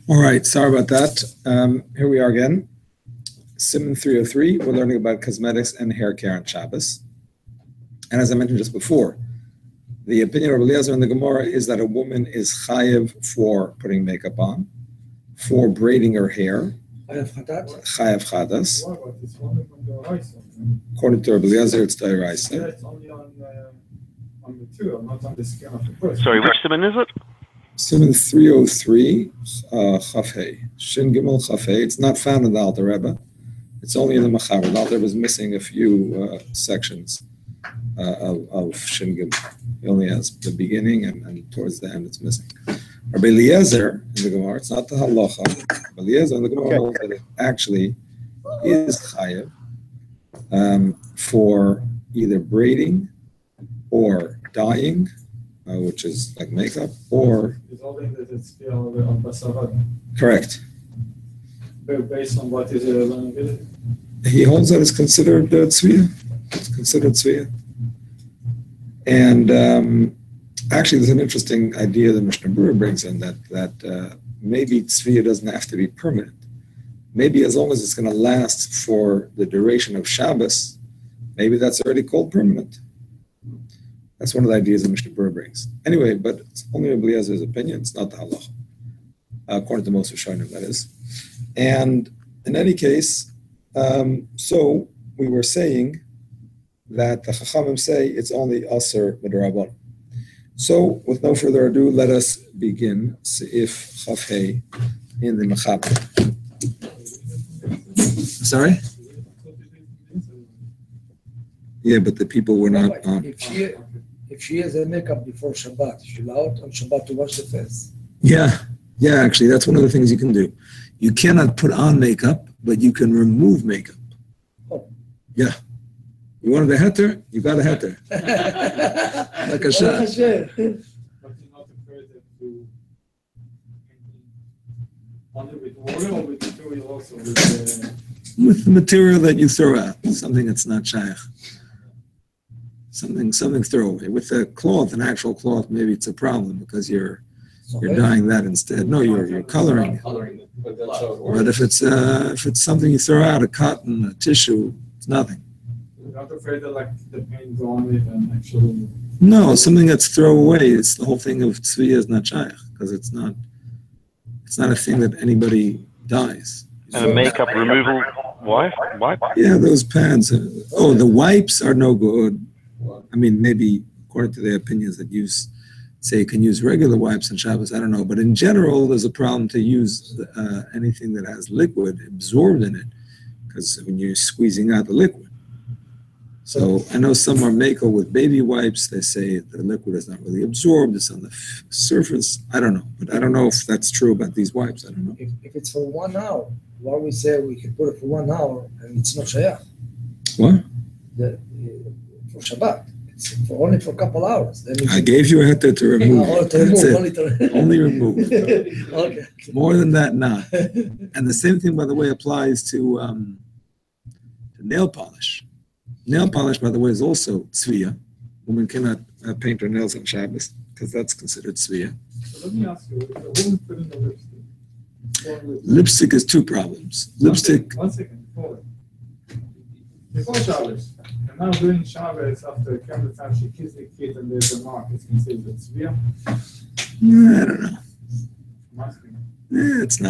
All right, sorry about that. Here we are again. Siman 303, we're learning about cosmetics and hair care on Shabbos. And as I mentioned just before, the opinion of Eliezer in the Gemara is that a woman is chayev for putting makeup on, for braiding her hair. Chayev chadas. According to Eliezer, it's d'oraisa. It's only on material, not on the skin of the person. Sorry, which siman is it? Siman 303, Chaf Hei. Shin Gimel Chaf Hei. It's not found in the Alter Rebbe. It's only in the Mechaber. The Alter Rebbe is missing a few sections of Shin Gimel. He only has the beginning and towards the end it's missing. Rabbi Eliezer in the Gemara, it's not the halacha. Rabbi Eliezer in the Gemara holds that it actually is chayev for either braiding or dyeing, which is like makeup, or... He's holding that it's still on Basavad. Correct. Based on what is vulnerability? He holds that it's considered tzviya. It's considered tzviya. And actually, there's an interesting idea that Mishnah Berurah brings in that maybe tzviya doesn't have to be permanent. Maybe as long as it's going to last for the duration of Shabbos, maybe that's already called permanent. That's one of the ideas that Mishnah Berurah brings. Anyway, but it's only Rabbi Eliezer's opinion. It's not the halacha, according to most Rishonim, that is. And in any case, so we were saying that the Chachamim say it's only Aser B'Darabbanan. So, with no further ado, let us begin Seif Chaf Hei in the Mechaber. Sorry? Yeah, but the people were not on. If she has a makeup before Shabbat, she's allowed on Shabbat to wash the face. Yeah, actually, that's one of the things you can do. You cannot put on makeup, but you can remove makeup. Oh. Yeah. You wanted a heter? You got a heter. Like a shot. But you're not afraid to only with water or with material also? With the material that you throw out, something that's not shaykh. Something throwaway. With a cloth, an actual cloth, maybe it's a problem because you're dyeing that instead. No, you're coloring it. But if it's something you throw out, a cotton, a tissue, it's nothing. You're not afraid that like the paint go on it and actually... No, something that's throwaway. It's the whole thing of tzviya is not shaykh because it's not a thing that anybody dyes. And a makeup removal wipe? Yeah, those pads. The wipes are no good. I mean, maybe according to their opinions that say you can use regular wipes on Shabbos, I don't know. But in general, there's a problem to use anything that has liquid absorbed in it because when you're squeezing out the liquid. So I know some are makel with baby wipes. They say the liquid is not really absorbed. It's on the surface. I don't know. But I don't know if that's true about these wipes. I don't know. If it's for 1 hour, why we say we can put it for 1 hour and it's not shayach? What? For Shabbat. It's only for a couple hours. Then I gave you a heter to remove. That's it. Only remove. Okay. More than that, not. And the same thing, by the way, applies to nail polish. Nail polish, by the way, is also tzviya. Women cannot paint her nails on Shabbos because that's considered tzviya. So let me ask you, if a woman put in the lipstick? Lipstick is 2 problems. Lipstick. One second, before Shabbos. And now during Shabbos, after the time she kisses the kid and there's a mark, it's considered tzviya? I don't know. I'm asking. It's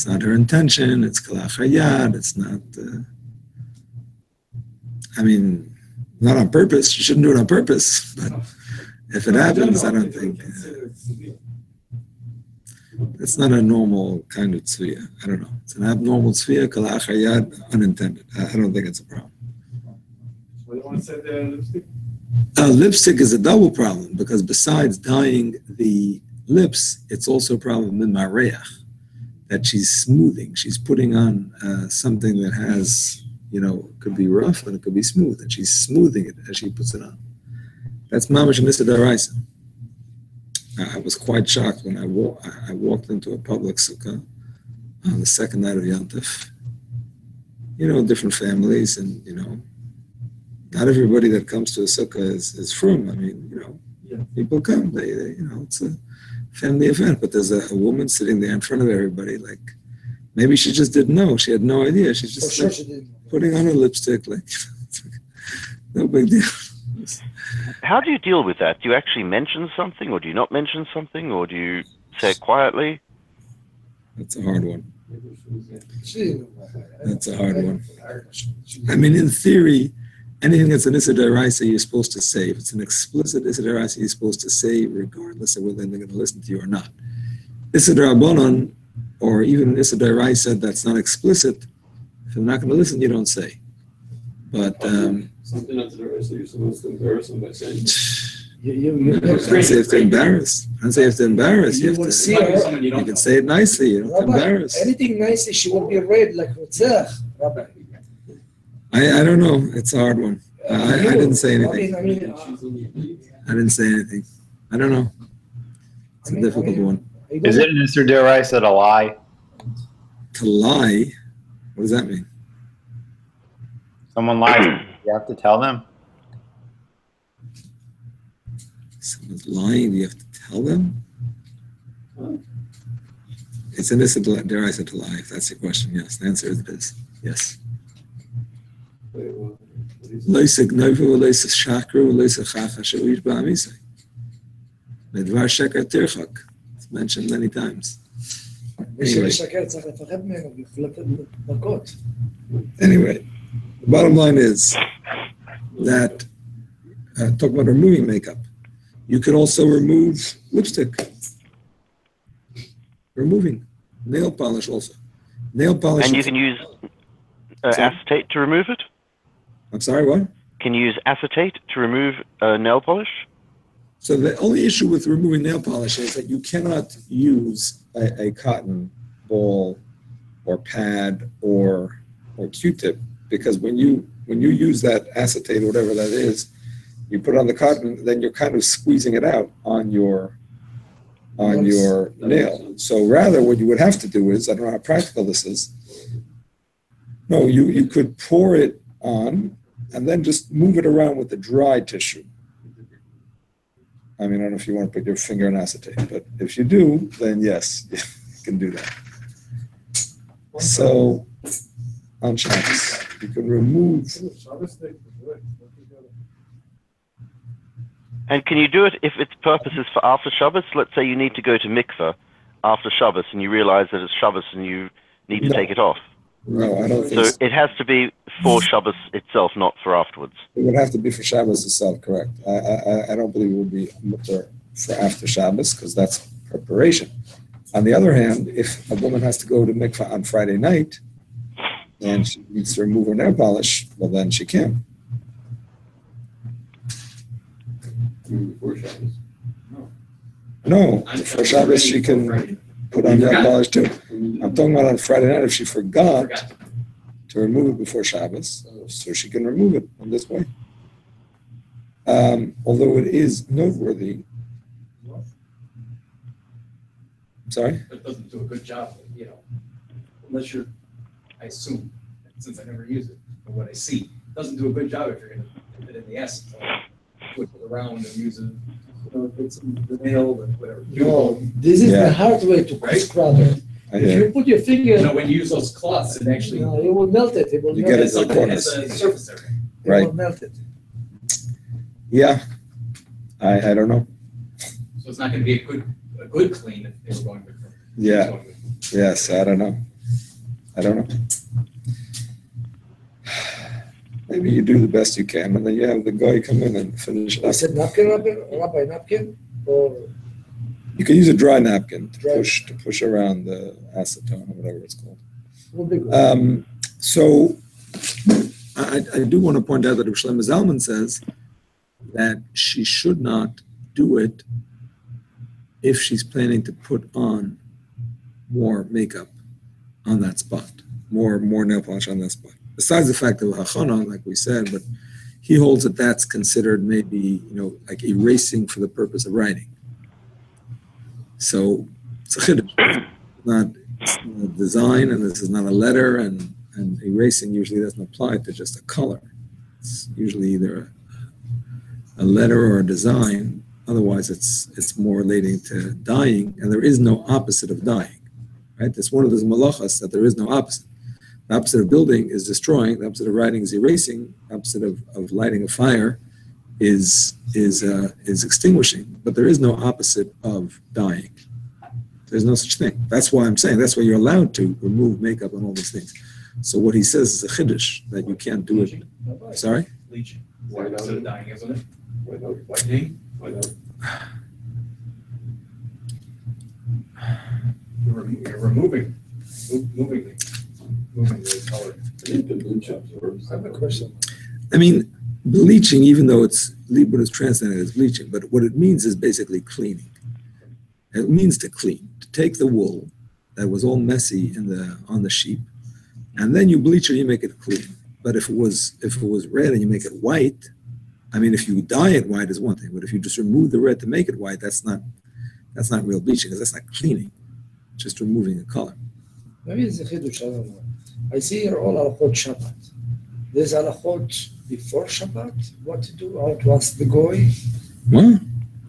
not her intention. It's kalach hayad. It's not. Not on purpose. She shouldn't do it on purpose. But if it happens, I don't think. It's not a normal kind of tzviya. I don't know. It's an abnormal tzviya, kalach hayad, unintended. I don't think it's a problem. Well, you want to say the lipstick? Lipstick is a double problem because besides dyeing the lips, it's also a problem in mareach that she's smoothing. She's putting on something that has, could be rough and it could be smooth, and she's smoothing it as she puts it on. That's mamash nisa d'oraisa. I was quite shocked when I walked into a public sukkah on the second night of Yom Tov. Different families, and not everybody that comes to a sukkah is frum. People come. They it's a family event, but there's a woman sitting there in front of everybody. Like, maybe she just didn't know. She had no idea. She's just For sure she didn't know. putting on her lipstick. Like, no big deal. How do you deal with that? Do you actually mention something, or do you not mention something, or do you say it quietly? That's a hard one. She didn't know. That's a hard one. I mean, in theory, anything that's an Issa D'Oraisa, you're supposed to say. If it's an explicit Issa D'Oraisa, you're supposed to say, regardless of whether they're going to listen to you or not. Issa D'Rabbanan, or even an Issa D'Oraisa that's not explicit, if they're not going to listen, you don't say. But something that's D'Oraisa, you're supposed to embarrass them by saying. I don't say if they're embarrassed. I don't say if they're embarrassed. You have to see her. You can say it nicely. You don't have to embarrass. Anything nicely, she will be afraid like Rotzach, Rabbi. I don't know. It's a hard one. I didn't say anything. I mean, I didn't say anything. I don't know. It's a difficult one. Is it Mr. D'Oraisa to lie? To lie? What does that mean? Someone lies, you have to tell them? Someone's lying. Do you have to tell them? It's an Issa D'Oraisa to lie, if that's your question. Yes, the answer is it is. Yes. It's mentioned many times. Anyway, the bottom line is that talk about removing makeup. You could also remove lipstick. Removing nail polish also. Nail polish. And you can use acetate to remove it? I'm sorry, what? Can you use acetate to remove nail polish? So the only issue with removing nail polish is that you cannot use a cotton ball or pad or Q-tip, because when you use that acetate or whatever that is, you put on the cotton, then you're kind of squeezing it out on your nail. So rather, what you would have to do is, I don't know how practical this is. No, you could pour it on and then just move it around with the dry tissue. I mean, I don't know if you want to put your finger in acetate, but if you do, then yes, you can do that. So on Shabbos, you can remove. And can you do it if its purpose is for after Shabbos? Let's say you need to go to mikveh after Shabbos and you realize that it's Shabbos and you need to take it off. No, I don't think so. It has to be for Shabbos itself, not for afterwards. It would have to be for Shabbos itself, correct. I don't believe it would be for after Shabbos, because that's preparation. On the other hand, if a woman has to go to mikveh on Friday night and she needs to remove her nail polish, well, then she can. Before Shabbos. No, before Shabbos she can put on nail polish too. I'm talking about on Friday night if she forgot to remove it before Shabbos, so she can remove it in this way. Although it is noteworthy. I'm sorry? It doesn't do a good job, unless you're, I assume, since I never use it, but what I see, it doesn't do a good job if you're going to put it in the essence. Put it around and use it, it's the nail and whatever. No, this is the hard way to cook brother. If you put your finger, when you use those cloths, it actually it will melt it. It will You melt get it it. to the corners. It's a surface area. It Right. will melt it. Yeah, I don't know. So it's not going to be a good clean if they were going with. Yeah. Yes, I don't know. Maybe you do the best you can, and then you have the guy come in and finish it I up. said napkin, Rabbi, napkin, or You can use a dry napkin to Dry. push around the acetone or whatever it's called. will be good. So I do want to point out that Rav Shlomo Zalman says that she should not do it if she's planning to put on more makeup on that spot, more nail polish on that spot. Besides the fact of hachana, like we said, but he holds that that's considered maybe, like erasing for the purpose of writing. So it's a chiddush. It's not a design, and this is not a letter, and erasing usually doesn't apply to just a color. It's usually either a letter or a design, Otherwise, it's more relating to dying, and there is no opposite of dying, right? That's one of those malachas that there is no opposite. The opposite of building is destroying. The opposite of writing is erasing. The opposite of lighting a fire is extinguishing. But there is no opposite of dying. There's no such thing. That's why I'm saying. That's why you're allowed to remove makeup and all these things. So what he says is a chiddush that you can't do it. Sorry? Bleaching. Why not? Instead of dying, isn't it? Why not? Whitening. Why not? You're moving the color. You can bleach up or I have a question. I mean, bleaching, even though what is translated as bleaching, but what it means is basically cleaning. It means to clean, to take the wool that was all messy on the sheep, and then you bleach it, you make it clean. But if it was red and you make it white, I mean, if you dye it white is one thing, but if you just remove the red to make it white, that's not real bleaching, because that's not cleaning, just removing the color. Maybe it's a chidush, I don't know. I see here all halachot Shabbat. There's halachot before Shabbat. What to do? How to ask the goy? What?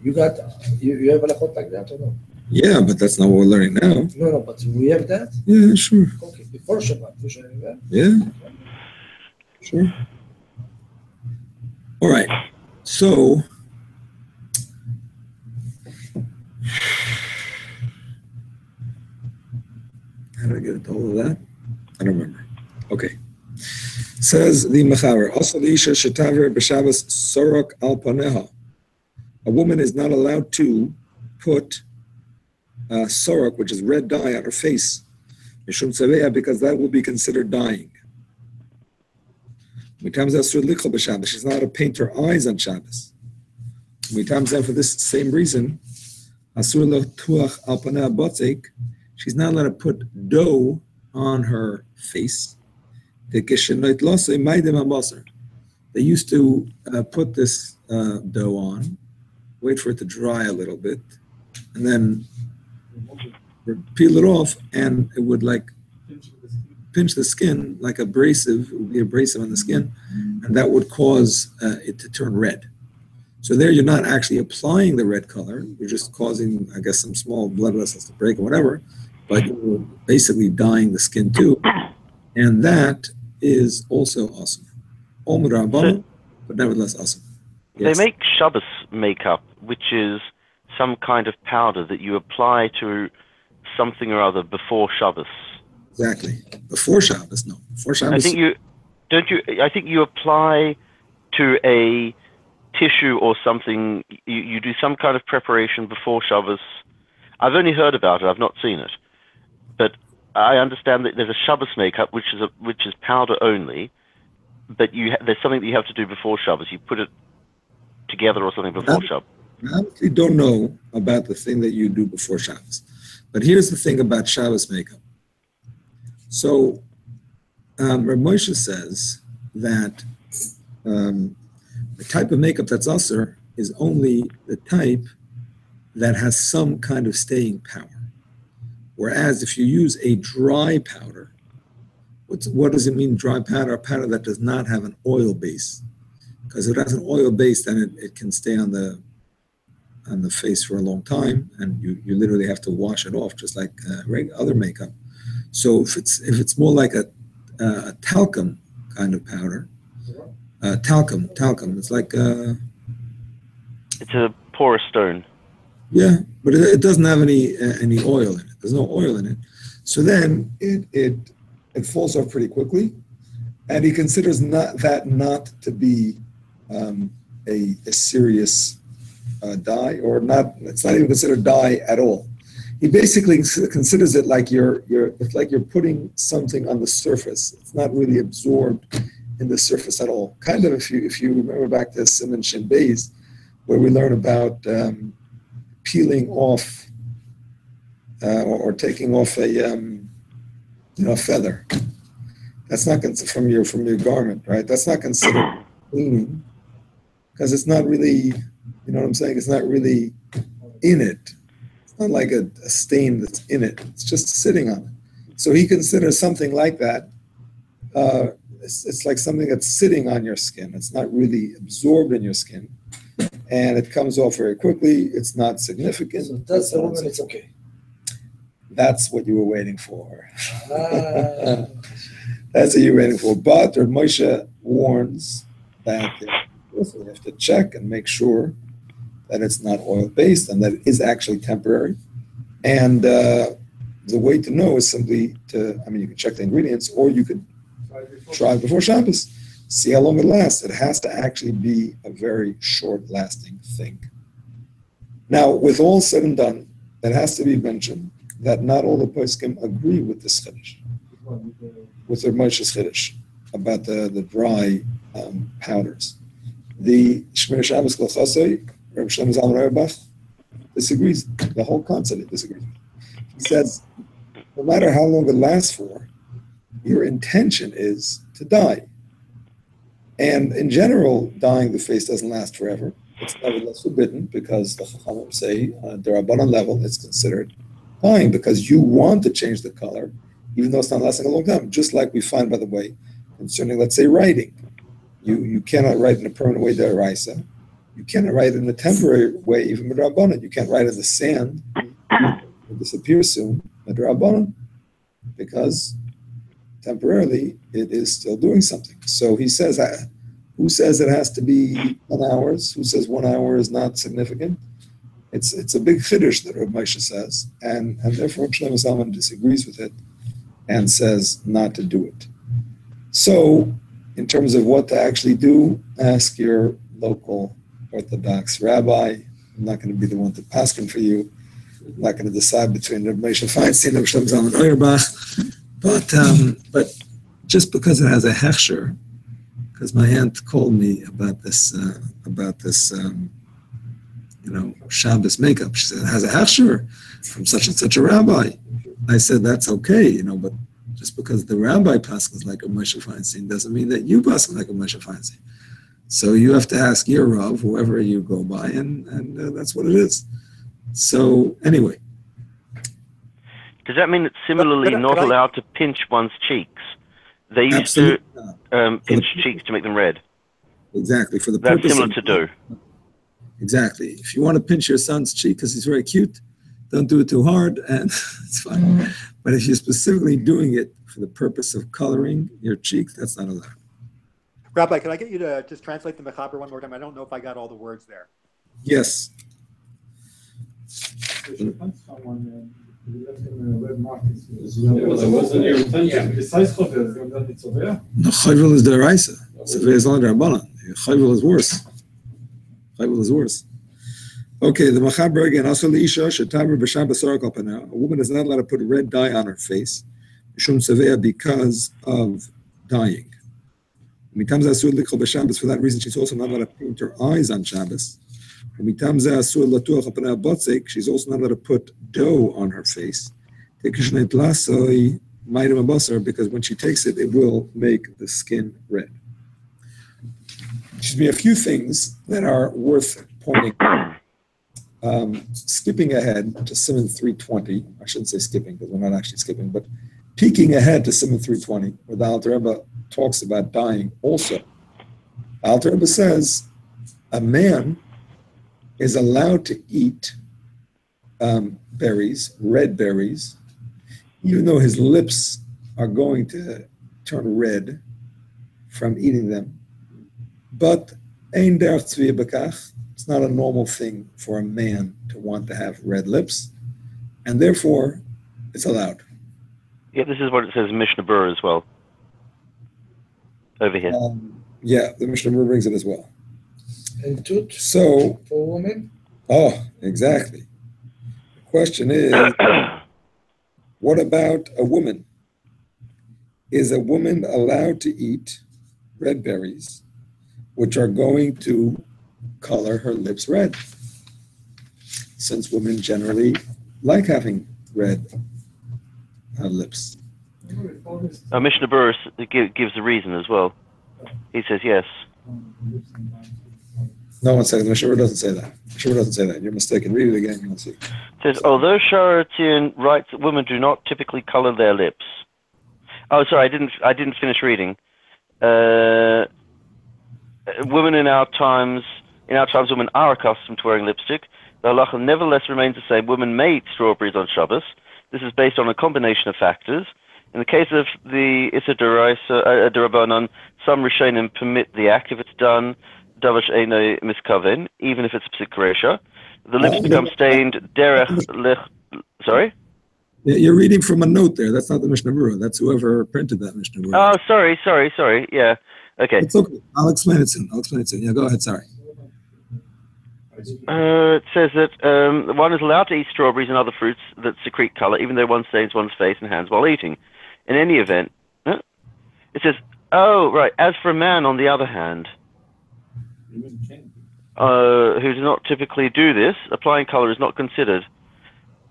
You have halachot like that or no? Yeah, but that's not what we're learning now. No, but we have that. Yeah, sure. Okay, before Shabbat, we should have that. Yeah, sure. All right. So, how did I get into all of that? I don't remember. Okay. Says the Mechaber, also the Isha Shetaver B'Shabbos Sorok Al Paneha. A woman is not allowed to put sorok, which is red dye, on her face, because that will be considered dying. She's not allowed to paint her eyes on Shabbos. For this same reason, she's not allowed to put dough on her face. They used to put this dough on, wait for it to dry a little bit, and then peel it off, and it would like pinch the skin like abrasive. It would be abrasive on the skin, and that would cause it to turn red. So there you're not actually applying the red color, you're just causing, I guess, some small blood vessels to break or whatever, but you're basically dyeing the skin too. And that is also awesome. All midrabanan, but nevertheless awesome. Yes. They make Shabbos makeup, which is some kind of powder that you apply to something or other before Shabbos. Exactly. Before Shabbos, no. Before Shabbos. I think you apply to a tissue or something, you do some kind of preparation before Shabbos. I've only heard about it, I've not seen it. But I understand that there's a Shabbos makeup, which is powder only, but there's something that you have to do before Shabbos. You put it together or something before Shabbos. I honestly don't know about the thing that you do before Shabbos. But here's the thing about Shabbos makeup. So, Reb Moshe says that the type of makeup that's usher is only the type that has some kind of staying power. Whereas if you use a dry powder, what does it mean, dry powder? A powder that does not have an oil base. Because if it has an oil base, then it can stay on the face for a long time, and you literally have to wash it off, just like other makeup. So if it's more like a talcum kind of powder, talcum, it's like it's a porous stone. Yeah, but it doesn't have any oil in it. There's no oil in it. So then it falls off pretty quickly, and he considers that not to be a serious dye, or not. It's not even considered dye at all. He basically considers it like it's like you're putting something on the surface. It's not really absorbed in the surface at all. Kind of, if you remember back to Simon Shin Beis, where we learn about peeling off or taking off a feather. That's not from your garment, right? That's not considered cleaning, because it's not really, you know what I'm saying? It's not really in it. It's not like a stain that's in it. It's just sitting on it. So he considers something like that. It's like something that's sitting on your skin. It's not really absorbed in your skin. and it comes off very quickly. It's not significant. So that's the woman, it's okay. That's what you were waiting for. Ah. That's what you were waiting for. But Rav Moshe warns that you have to check and make sure that it's not oil-based and that it is actually temporary. And the way to know is simply you can check the ingredients, or you could try it before Shabbos. See how long it lasts. It has to actually be a very short-lasting thing. Now, with all said and done, it has to be mentioned that not all the poskim agree with this chiddush, with Rav Moshe's chiddush about the dry powders. The Shmir Shabbos Kol Chasei, Rav Shlomo Zalman Auerbach, disagrees. The whole concept disagrees. He says, no matter how long it lasts for, your intention is to dye. And in general, dyeing the face doesn't last forever. It's nevertheless forbidden because the Chachamim say, the Rabbanan level, it's considered dyeing because you want to change the color, even though it's not lasting a long time. Just like we find, by the way, concerning, let's say, writing. You cannot write in a permanent way, deraisa. You cannot write in a temporary way, even with Rabbanan. You can't write in the sand. It will disappear soon, with Rabbanan, because temporarily it is still doing something. So he says, who says it has to be 10 hours? Who says 1 hour is not significant? It's a big chiddush that Rav Moshe says, and therefore Shlomo Zalman disagrees with it and says not to do it. So, in terms of what to actually do, ask your local Orthodox rabbi. I'm not going to be the one to paskin for you. I'm not going to decide between Rav Moshe Feinstein and Rav Shlomo Zalman Auerbach. But just because it has a hechsher, because my aunt called me about this Shabbos makeup. She said, it has a hechsher from such and such a rabbi. I said, that's okay, but just because the rabbi paskins like a Moshe Feinstein doesn't mean that you paskin like a Moshe Feinstein. So you have to ask your Rav, whoever you go by, and that's what it is. So anyway. Does that mean it's similarly not allowed to pinch one's cheeks? They used to pinch cheeks to make them red. Exactly. For the That's purpose similar to do. Exactly. If you want to pinch your son's cheek because he's very cute, don't do it too hard, and it's fine. But if you're specifically doing it for the purpose of coloring your cheek, that's not allowed. Rabbi, could I get you to just translate the Mechaber one more time? I don't know if I got all the words there. Yes. That wasn't your intention. No, chayvil is deraisa. Tzaveh is not rabbanan. Chayvil is worse. Chayvil is worse. Okay, the Mechaber again. Also, l'isha shetaber b'sham b'sarek al panah. A woman is not allowed to put red dye on her face, mishum tzaveh, because of dyeing. For that reason, she's also not allowed to paint her eyes on Shabbos. She's also not allowed to put dough on her face. Because when she takes it, it will make the skin red. There's a few things that are worth pointing out. Skipping ahead to Siman 320, I shouldn't say skipping because we're not actually skipping, but peeking ahead to Siman 320, where the Alter Rebbe talks about dying also. Alter Rebbe says a man is allowed to eat berries, red berries, even though his lips are going to turn red from eating them. But ein derech tzviya b'kach, it's not a normal thing for a man to want to have red lips, and therefore it's allowed. Yeah, this is what it says in Mishnah Berurah as well. Over here. Yeah, the Mishnah Berurah brings it as well. And tut So, for women? oh, exactly. The question is, what about a woman? Is a woman allowed to eat red berries, which are going to color her lips red? Since women generally like having red lips. Mishnah Berurah gives the reason as well. He says yes. No, 1 second. The Mishnah Berurah doesn't say that. The Mishnah Berurah doesn't say that. You're mistaken. Read it again. You'll see. It says, although Sharatzian writes that women do not typically color their lips. Oh, sorry, I didn't finish reading. Women in our times In our times, women are accustomed to wearing lipstick. The halacha nevertheless remains the same. Women may eat strawberries on Shabbos. This is based on a combination of factors. In the case of the Issa Derabanan, some Rishonim permit the act if it's done Davash Eine Miskaven, even if it's a Psik Resha. The lips become stained derech lech. Sorry? You're reading from a note there. That's not the Mishnah Berurah. That's whoever printed that Mishnah Berurah. Oh, sorry. Yeah. Okay. It's okay. I'll explain it soon. Yeah, go ahead. Sorry. It says that one is allowed to eat strawberries and other fruits that secrete color, even though one stains one's face and hands while eating. In any event, it says, oh, right, as for a man, on the other hand, who does not typically do this, applying color is not considered.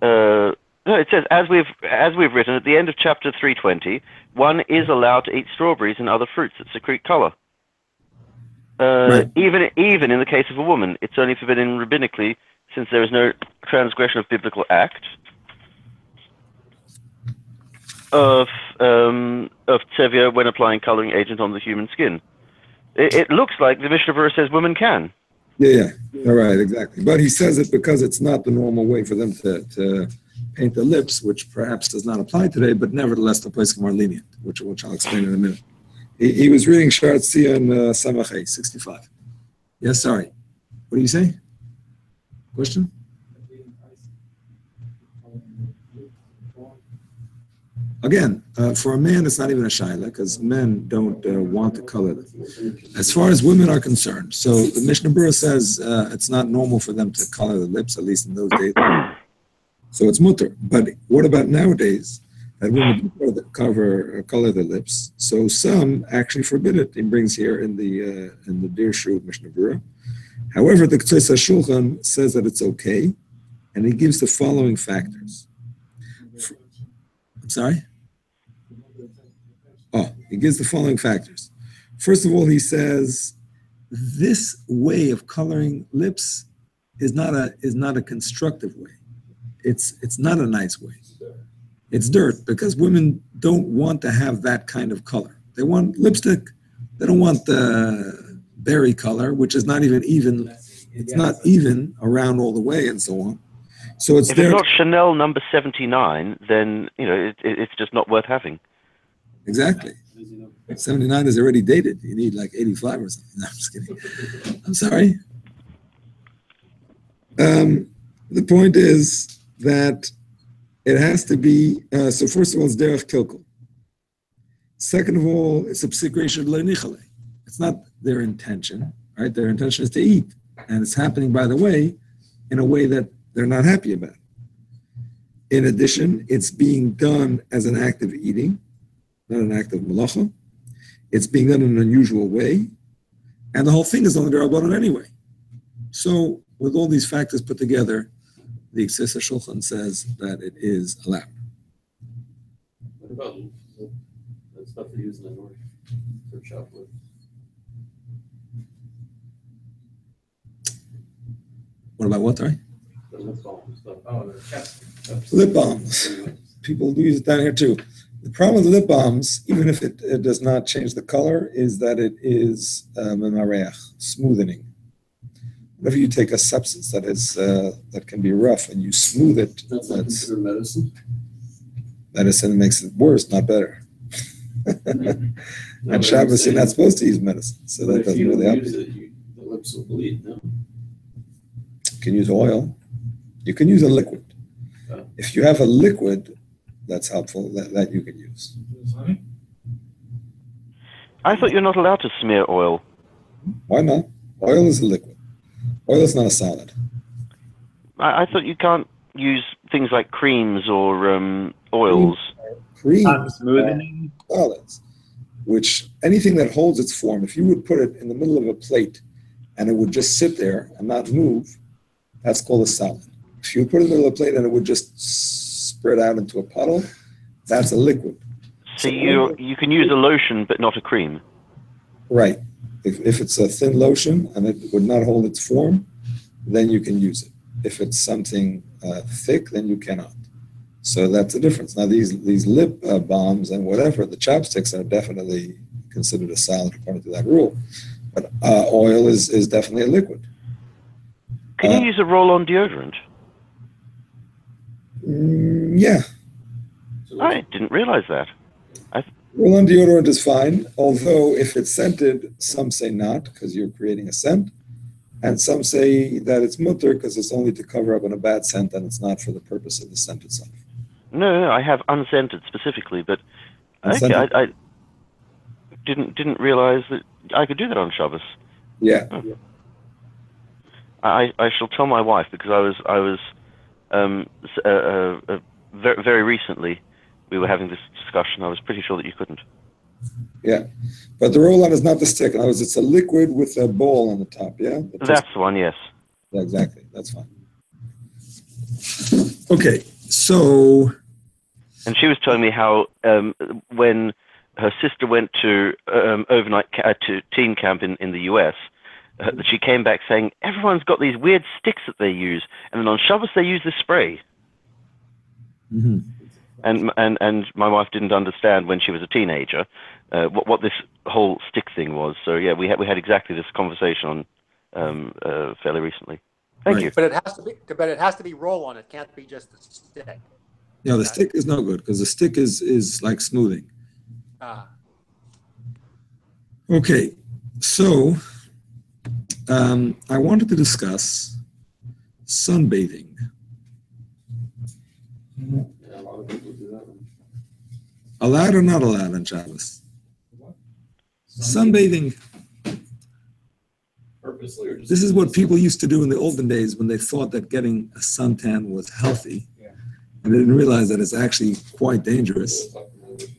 No, it says, as we've written at the end of chapter 320, one is allowed to eat strawberries and other fruits that secrete color. Right. Even in the case of a woman, it's only forbidden rabbinically, since there is no transgression of biblical act of tevia when applying coloring agent on the human skin. It looks like the Mishnah Berurah says women can. Yeah. All right, exactly. But he says it because it's not the normal way for them to paint the lips, which perhaps does not apply today, but nevertheless the place is more lenient, which I'll explain in a minute. He was reading Sharat Sion Samachay 65. Yes, sorry. What do you say? Question? Again, for a man, it's not even a shaila because men don't want to color them. As far as women are concerned, so the Mishnah Berurah says it's not normal for them to color the lips, at least in those days. So it's mutter. But what about nowadays that women color their lips? So some actually forbid it. He brings here in the Dir Shu Mishnah Berurah. However, the Ktsos HaShulchan says that it's okay, and he gives the following factors. I'm sorry? He gives the following factors. First of all, he says this way of coloring lips is not a constructive way. It's not a nice way. It's dirt because women don't want to have that kind of color. They want lipstick. They don't want the berry color, which is not even. It's not even around all the way and so on. So it's if it's not Chanel number 79, then it's just not worth having. Exactly. 79 is already dated. You need like 85 or something. No, I'm just kidding. I'm sorry. The point is that it has to be, so first of all, it's derech kilkel. Second of all, it's a psikration le'nichale. It's not their intention, right? Their intention is to eat. And it's happening, by the way, in a way that they're not happy about. In addition, it's being done as an act of eating, not an act of malacha. It's being done in an unusual way. And the whole thing is on the Derabanan anyway. So with all these factors put together, the Ktsos HaShulchan says that it is allowed. What about that stuff they use in the north for chocolate? What about what, sorry? The lip balm stuff. Oh, the chest. Lip balms. People do use it down here too. The problem with lip balms, even if it does not change the color, is that it is memareach, smoothing. Whenever you take a substance that can be rough and you smooth it, That's not considered medicine? Medicine makes it worse, not better. No, On Shabbos, you're not supposed to use medicine, so that doesn't really help. The lips will bleed, no? You can use oil. You can use a liquid. Oh. If you have a liquid, that's helpful, that you can use. I thought you're not allowed to smear oil. Why not? Oil is a liquid. Oil is not a solid. I thought you can't use things like creams or oils. Cream Smoothing. solids, which anything that holds its form, if you would put it in the middle of a plate and it would just sit there and not move, that's called a solid. If you put it in the middle of a plate and it would just spread out into a puddle, that's a liquid. So you can use a lotion but not a cream. Right. If it's a thin lotion and it would not hold its form, then you can use it. If it's something thick, then you cannot. So that's the difference. Now these lip balms and whatever, the chopsticks are definitely considered a solid according to that rule. But oil is definitely a liquid. Can you use a roll-on deodorant? Yeah. I didn't realize that. Roll-on deodorant is fine, although if it's scented, some say not because you're creating a scent, and some say that it's mutter because it's only to cover up on a bad scent and it's not for the purpose of the scent itself. No, I have unscented specifically, but Unscented? I didn't realize that I could do that on Shabbos. Yeah. I shall tell my wife because I was very, very recently we were having this discussion. I was pretty sure that you couldn't. Yeah, but the roll-on is not the stick. In other words, it's a liquid with a ball on the top, yeah? That's the one, yes. Yeah, exactly, that's fine. Okay, so... And she was telling me how when her sister went to overnight to teen camp in the US, that she came back saying, everyone's got these weird sticks that they use, and then on Shabbos they use this spray. Mm-hmm. And my wife didn't understand when she was a teenager what this whole stick thing was. So yeah, we had exactly this conversation on fairly recently. Thank you. But it has to be roll on. It can't be just a stick. Yeah, the stick is no good because the stick is like smoothing. Okay, so I wanted to discuss sunbathing. Yeah, a lot of people do that one. Allowed or not allowed on Shabbos? Sunbathing. Purposely or just... This is what people used to do in the olden days when they thought that getting a suntan was healthy. And they didn't realize that it's actually quite dangerous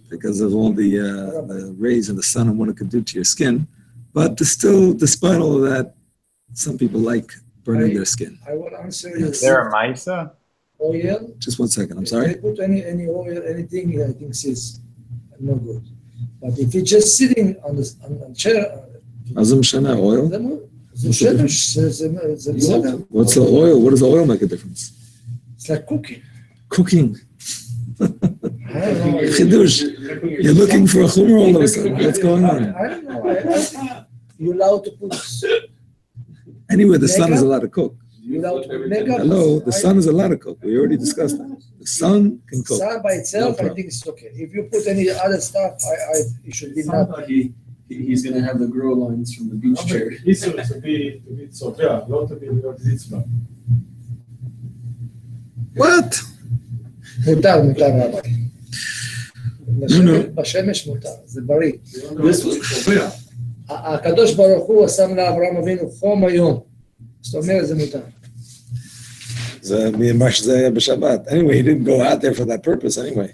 because of all the rays in the sun and what it could do to your skin. But still, despite all of that, some people like burning their skin. I will answer you. Is there a Misa? Oil. Just 1 second, I'm If sorry. they put any oil, anything, I think is no good. But if it's just sitting on the chair, Azum Shana oil? What's What's the oil? What does the oil make a difference? It's like cooking. Cooking. I don't know. Chidush. You're looking for a chumrah all of a sudden. What's going on? I don't know. You're allowed to put. Anyway, the sun is allowed to cook. You're allowed to put makeup. Hello, the sun is allowed to cook. We already discussed that. The sun can cook. Sun by itself, No I think it's okay. If you put any other stuff, it should be not. He's gonna have the grow lines from the beach chair. איסור to be צובע, לא to be להיות זיצבע. What? מותר, רבי. No. בשמש מותר, זה בריא. צובע. הקדוש ברוך הוא שם לאברהם אבינו חום היום. זאת אומרת, זה מותר. זה היה בשבת. Anyway, he didn't go out there for that purpose anyway.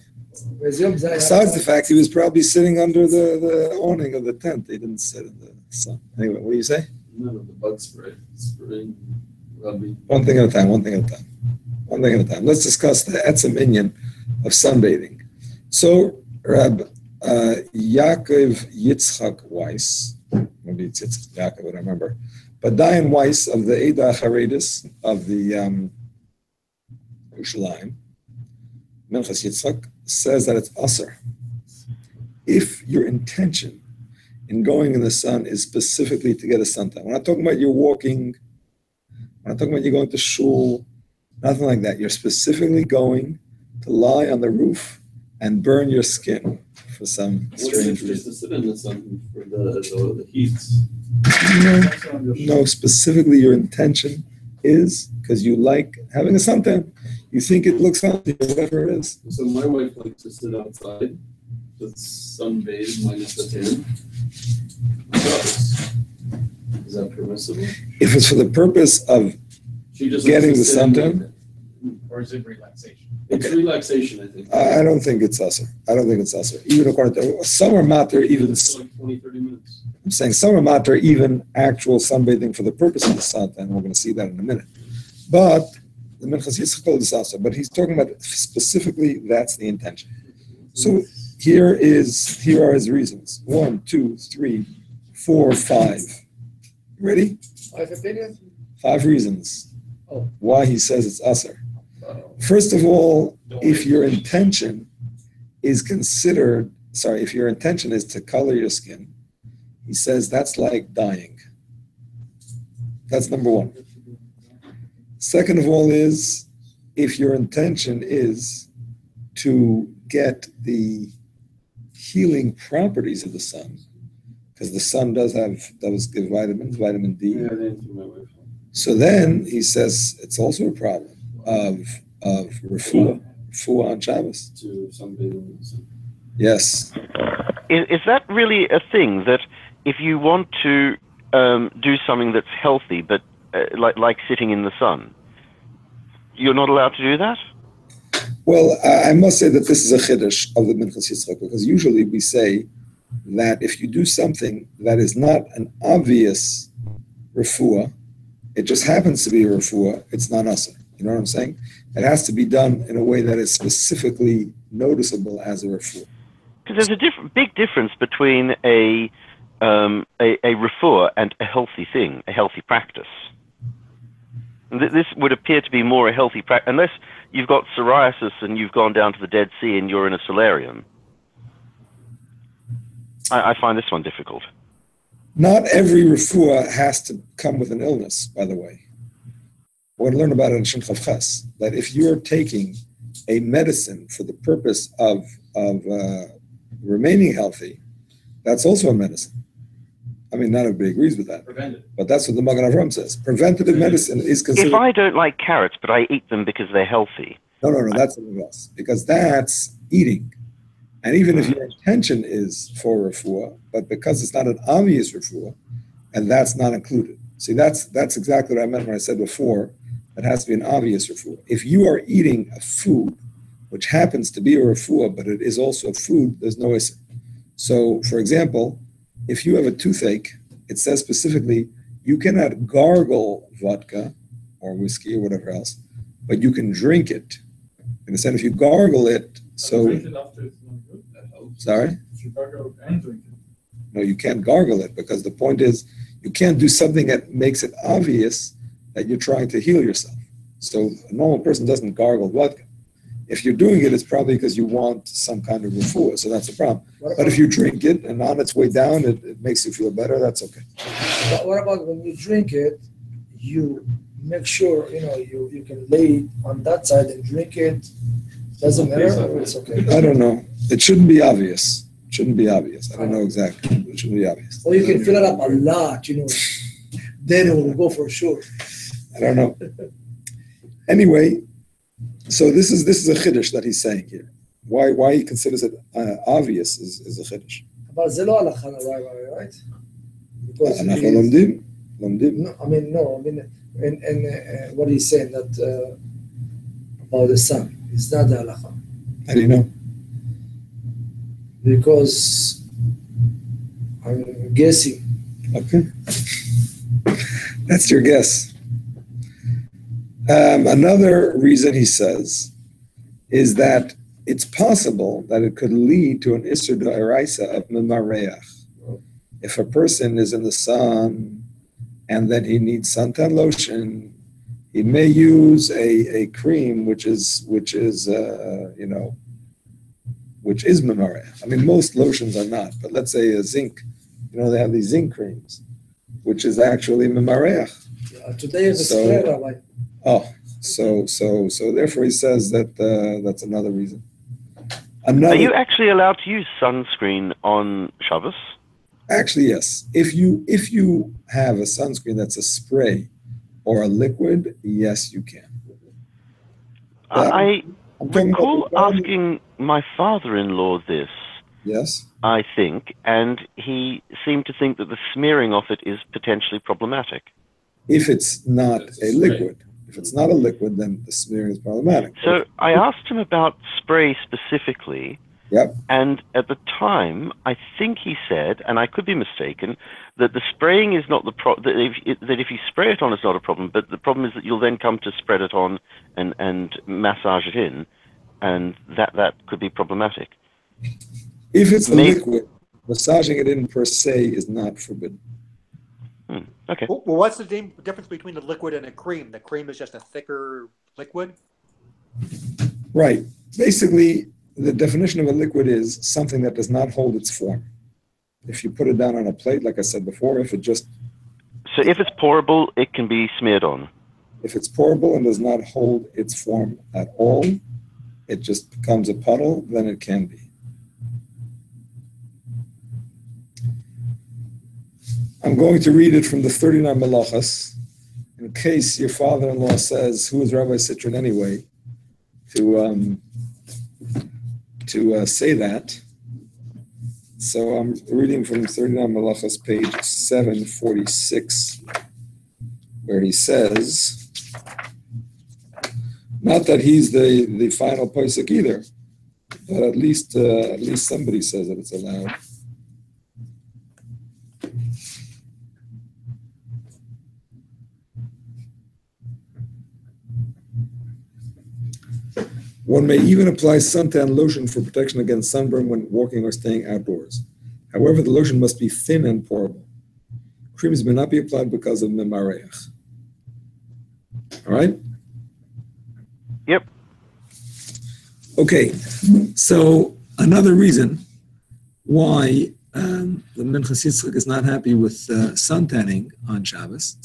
Besides the fact he was probably sitting under the awning of the tent. He didn't sit in the sun. Anyway, what do you say? None of the bug spray. Spraying, rubbing. One thing at a time. Let's discuss the etzem inyan of sunbathing. So, Rab Yaakov Yitzchak Weiss, maybe it's Yaakov, I don't remember, but Dayan Weiss of the Eidah Haredis of the Yerushalayim, Minchas Yitzchak, says that it's asr. If your intention in going in the sun is specifically to get a suntan, we're not talking about you're walking, we're not talking about you're going to shul, nothing like that. You're specifically going to lie on the roof and burn your skin for some strange Just reason. to sit in the sun for the heat. No, specifically your intention is because you like having a suntan. You think it looks healthy, whatever it is. So my wife likes to sit outside, with sunbathe minus the tan. Is that permissible? If it's for the purpose of She just getting likes the to sit in suntan? like Or is it relaxation? It's relaxation, I think. I don't think it's usher. Even according to summer matter, even It's like 20, 30 minutes. I'm saying summer matter, even actual sunbathing for the purpose of the suntan. We're going to see that in a minute. But the Minchas Yitzchak is also, but he's talking about specifically that's the intention. So here are his reasons. 1, 2, 3, 4, 5. Ready? 5 opinions? 5 reasons why he says it's asr. Uh, First of all, if your intention is to color your skin, he says that's like dyeing. That's number 1. Second of all is, if your intention is to get the healing properties of the sun, because the sun does give vitamins, vitamin D. Yeah, they answered my wife. So then he says it's also a problem of refuah on Shabbos. To sunbathing in the sun. Yes. Is that really a thing, that if you want to do something that's healthy, but like sitting in the sun, you're not allowed to do that? Well, I must say that this is a chiddush of the Minchas Yitzchak, because usually we say that if you do something that is not an obvious refuah, it just happens to be a refuah, it's not asr. You know what I'm saying? It has to be done in a way that is specifically noticeable as a refuah. Because there's a big difference between a refuah and a healthy thing, a healthy practice. This would appear to be more a healthy practice, unless you've got psoriasis and you've gone down to the Dead Sea and you're in a solarium. I find this one difficult. Not every refuah has to come with an illness, by the way. We're going to learn about it in Shin Chav Ches, that if you're taking a medicine for the purpose of remaining healthy, that's also a medicine. I mean, not everybody agrees with that. Preventive. But that's what the Magen Avraham says. Preventative medicine is considered... If I don't like carrots, but I eat them because they're healthy. No, that's something else. Because that's eating. And even if your intention is for refuah, but because it's not an obvious refuah, and that's not included. See, that's exactly what I meant when I said before, it has to be an obvious refuah. If you are eating a food which happens to be a refuah, but it is also a food, there's no issue. So, for example, if you have a toothache, it says specifically, you cannot gargle vodka or whiskey or whatever else, but you can drink it. In the sense, if you gargle it, so... Drink it after it's not good. That helps. Sorry? If you gargle and drink it. No, you can't gargle it, because the point is, you can't do something that makes it obvious that you're trying to heal yourself. So a normal person doesn't gargle vodka. If you're doing it, it's probably because you want some kind of refuah, so that's a problem. But if you drink it and on its way down, it makes you feel better, that's okay. But what about when you drink it, you make sure, you can lay it on that side and drink it? Doesn't matter, or it's okay? I don't know. It shouldn't be obvious. I don't know exactly. It shouldn't be obvious. Or you can fill it up a lot, then it will go for sure. I don't know. Anyway, so this is a chiddush that he's saying here. Why he considers it obvious is a chiddush. But זה לא הלכה, right? Because אנחנו לומדים. No, I mean, and what he's saying that about the sun, it's not the halacha. How do you know? Because I'm guessing. Okay. That's your guess. Another reason he says is that it's possible that it could lead to an Isser D'Oraisa of Mimareach. If a person is in the sun and then he needs suntan lotion, he may use a cream which is Mimareach. I mean, most lotions are not, but let's say a zinc. They have these zinc creams, which is actually Mimareach. Today is a spray, Rabbi. Oh, so therefore he says that that's another reason. Are you actually allowed to use sunscreen on Shabbos? Actually, yes. If you have a sunscreen that's a spray or a liquid, yes, you can. I recall asking my father-in-law this. Yes. I think, and he seemed to think that the smearing of it is potentially problematic. If it's not a liquid. If it's not a liquid, then the smearing is problematic. So I asked him about spray specifically. Yep. And at the time, I think he said, and I could be mistaken, that the spraying is not the problem, that if you spray it on, it's not a problem, but the problem is that you'll then come to spread it on and massage it in, and that could be problematic. If it's a liquid, massaging it in per se is not forbidden. Okay. Well, what's the difference between a liquid and a cream? The cream is just a thicker liquid? Right. Basically, the definition of a liquid is something that does not hold its form. If you put it down on a plate, like I said before, if it's pourable, it can be smeared on. If it's pourable and does not hold its form at all, it just becomes a puddle, then it can be. I'm going to read it from the 39 Malachas, in case your father-in-law says, who is Rabbi Citron anyway, to say that. So I'm reading from 39 Malachas, page 746, where he says, not that he's the final posek either, but at least somebody says that it's allowed. One may even apply suntan lotion for protection against sunburn when walking or staying outdoors. However, the lotion must be thin and pourable. Creams may not be applied because of memareach. All right? Yep. Okay, so another reason why the Minchas Yitzchak is not happy with suntanning on Shabbos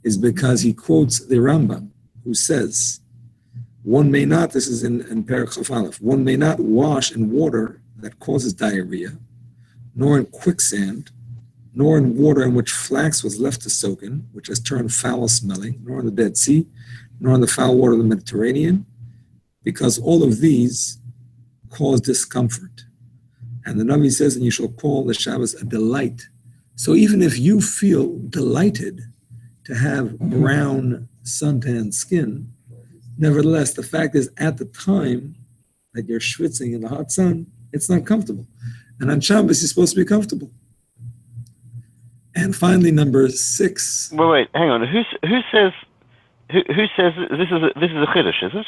is because he quotes the Rambam, who says, one may not, this is in Perek Chaf Aleph, one may not wash in water that causes diarrhea, nor in quicksand, nor in water in which flax was left to soak in, which has turned foul-smelling, nor in the Dead Sea, nor in the foul water of the Mediterranean, because all of these cause discomfort. And the Navi says, and you shall call the Shabbos a delight. So even if you feel delighted to have brown suntan skin, nevertheless, the fact is at the time that you're schwitzing in the hot sun, it's not comfortable. And on Shabbos, you're supposed to be comfortable. And finally, number 6. Wait, hang on. Who says this is a chiddush? Is it?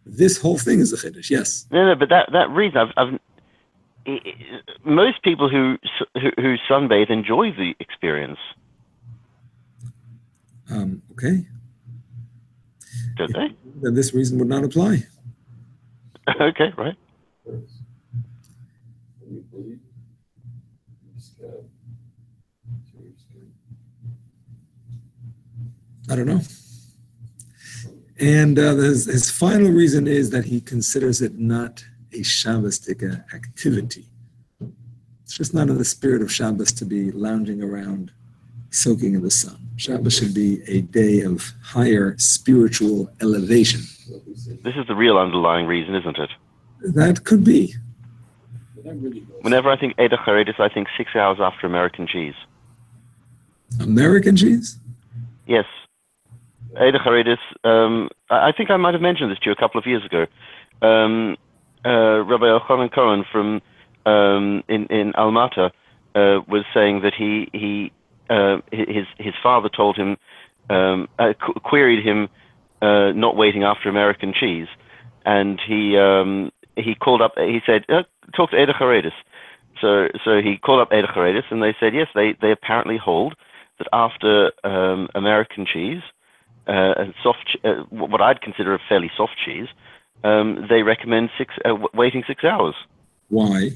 This whole thing is a chiddush. Yes. No, but that reason most people who sunbathe enjoy the experience. Okay. Do they? Then this reason would not apply. Okay, right. I don't know. And his final reason is that he considers it not a Shabbostic activity. It's just not in the spirit of Shabbos to be lounging around, soaking in the sun. Shabbos should be a day of higher spiritual elevation. This is the real underlying reason, isn't it? That could be. Whenever I think Eder Charedis, I think 6 hours after American cheese. American cheese? Yes. Eder Charedis, I think I might have mentioned this to you a couple of years ago. Rabbi Elchanan Cohen from in Almata was saying that his father told him, queried him not waiting after American cheese, and he called up. He said, "Talk to Eder Charedis." So he called up Eder Charedis, and they said, yes, they apparently hold that after American cheese, and soft, what I'd consider a fairly soft cheese, they recommend waiting 6 hours. Why?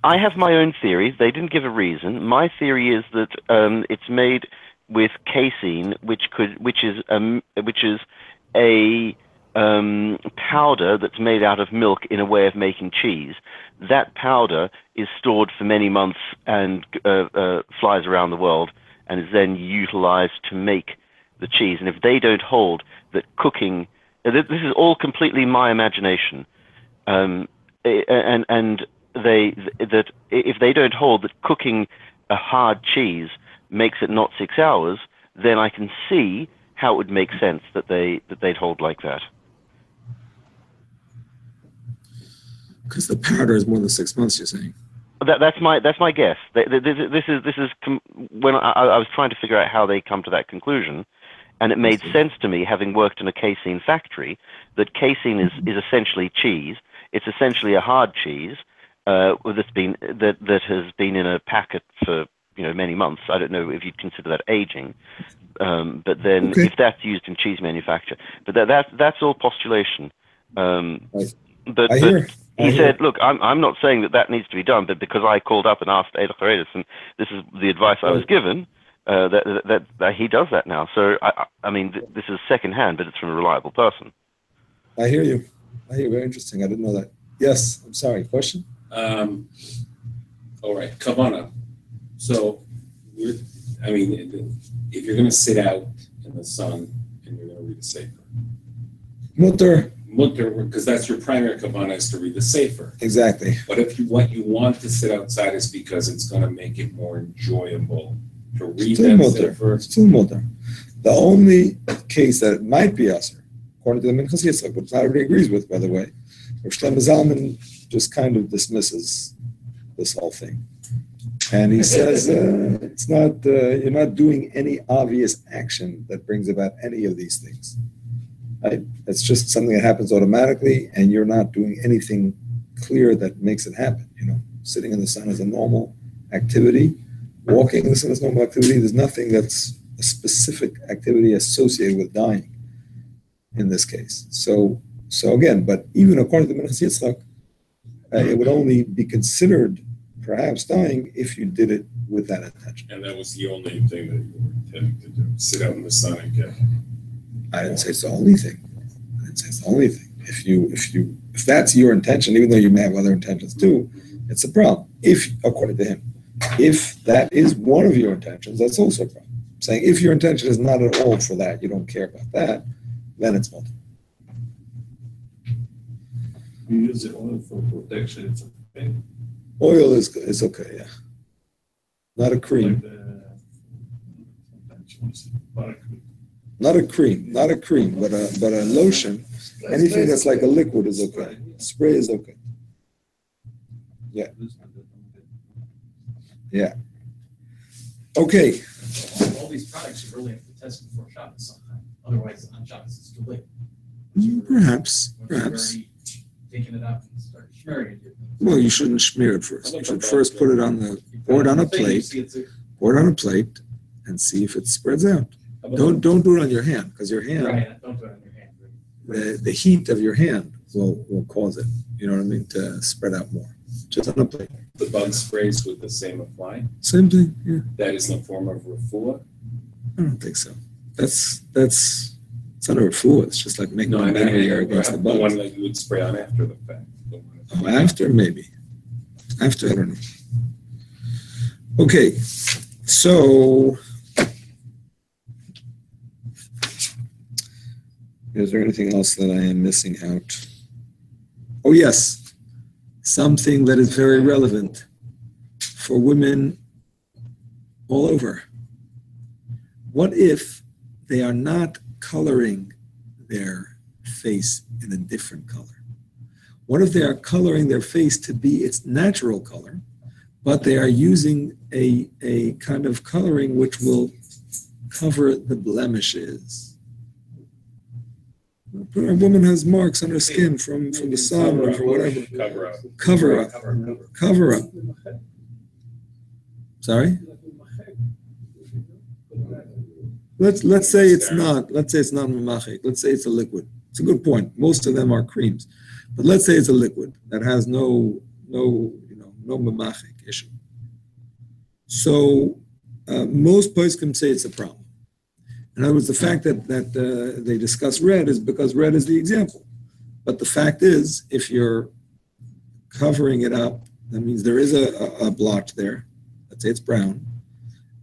I have my own theory. They didn't give a reason. My theory is that it's made with casein, which is a powder that's made out of milk in a way of making cheese. That powder is stored for many months and flies around the world and is then utilized to make the cheese. And if they don't hold that cooking, this is all completely my imagination, and if they don't hold that cooking a hard cheese makes it not 6 hours, then I can see how it would make sense that they'd hold like that. Because the powder is more than 6 months, you're saying? That's my guess. This is when I was trying to figure out how they come to that conclusion, and it made sense to me, having worked in a casein factory, that casein is essentially cheese. It's essentially a hard cheese that has been in a packet for many months. I don't know if you'd consider that aging, but then if that's used in cheese manufacture, but that's all postulation. But he said, look, I'm not saying that needs to be done, but because I called up and asked Eder Charedis, and this is the advice I was given, that he does that now. So I mean, this is secondhand, but it's from a reliable person. I hear you. Very interesting. I didn't know that. Yes, I'm sorry. Question? All right, Kavana. So, if you're going to sit out in the sun and you're going to read the Sefer. Mutter, because that's your primary Kavana is to read the Sefer. Exactly. But if what you want to sit outside is because it's going to make it more enjoyable to read that Sefer. Still mutter. The only case that it might be usher, according to the Minchas Yitzchak, which not everybody agrees with, by the way, Rav Shlomo Zalman just kind of dismisses this whole thing. And he says it's not you're not doing any obvious action that brings about any of these things. Right? It's just something that happens automatically, and you're not doing anything clear that makes it happen. Sitting in the sun is a normal activity. Walking in the sun is a normal activity. There's nothing that's a specific activity associated with dying in this case. So again, but even according to Minchas Yitzchak, it would only be considered perhaps dying if you did it with that intention. And that was the only thing that you were intending to do, sit out in the sun and get. I didn't say it's the only thing. If that's your intention, even though you may have other intentions too, it's a problem. If, according to him, if that is one of your intentions, that's also a problem. Saying if your intention is not at all for that, you don't care about that, then it's multiple. You use the oil for protection, it's okay. Oil is okay, yeah. Not a cream. Like sometimes you want to say buttercream. Not a cream, but a lotion. Anything that's like a liquid is okay. Spray is okay. Yeah. Yeah. Okay. All these products you really have to test before Shabbos sometime. Otherwise, on Shabbos it's too late. Perhaps. Taking it out and start smearing it. Well, you shouldn't smear it first. You should first pour it on a plate, and see if it spreads out. Don't do it on your hand, because your hand, Right, don't do it on your hand. the heat of your hand will cause it. You know what I mean? To spread out more. Just on a plate. The bug sprays with the same apply. Same thing. Yeah. That is in the form of refuah. I don't think so. It's not a refuah. It's just like making a barrier against the bugs. The one that you would spray on after the fact. Oh, after maybe. After, I don't know. Okay, so is there anything else that I am missing out? Oh yes, something that is very relevant for women all over. What if they are not coloring their face in a different color? What if they are coloring their face to be its natural color, but they are using a kind of coloring which will cover the blemishes? A woman has marks on her skin from the sun or from whatever. Cover up. Sorry? Let's say it's not. Let's say it's not mamachik. Let's say it's a liquid. It's a good point. Most of them are creams. But let's say it's a liquid that has no mamachik issue. So most poskim say it's a problem. In other words, the fact that they discuss red is because red is the example. But the fact is, if you're covering it up, that means there is a blotch there. Let's say it's brown,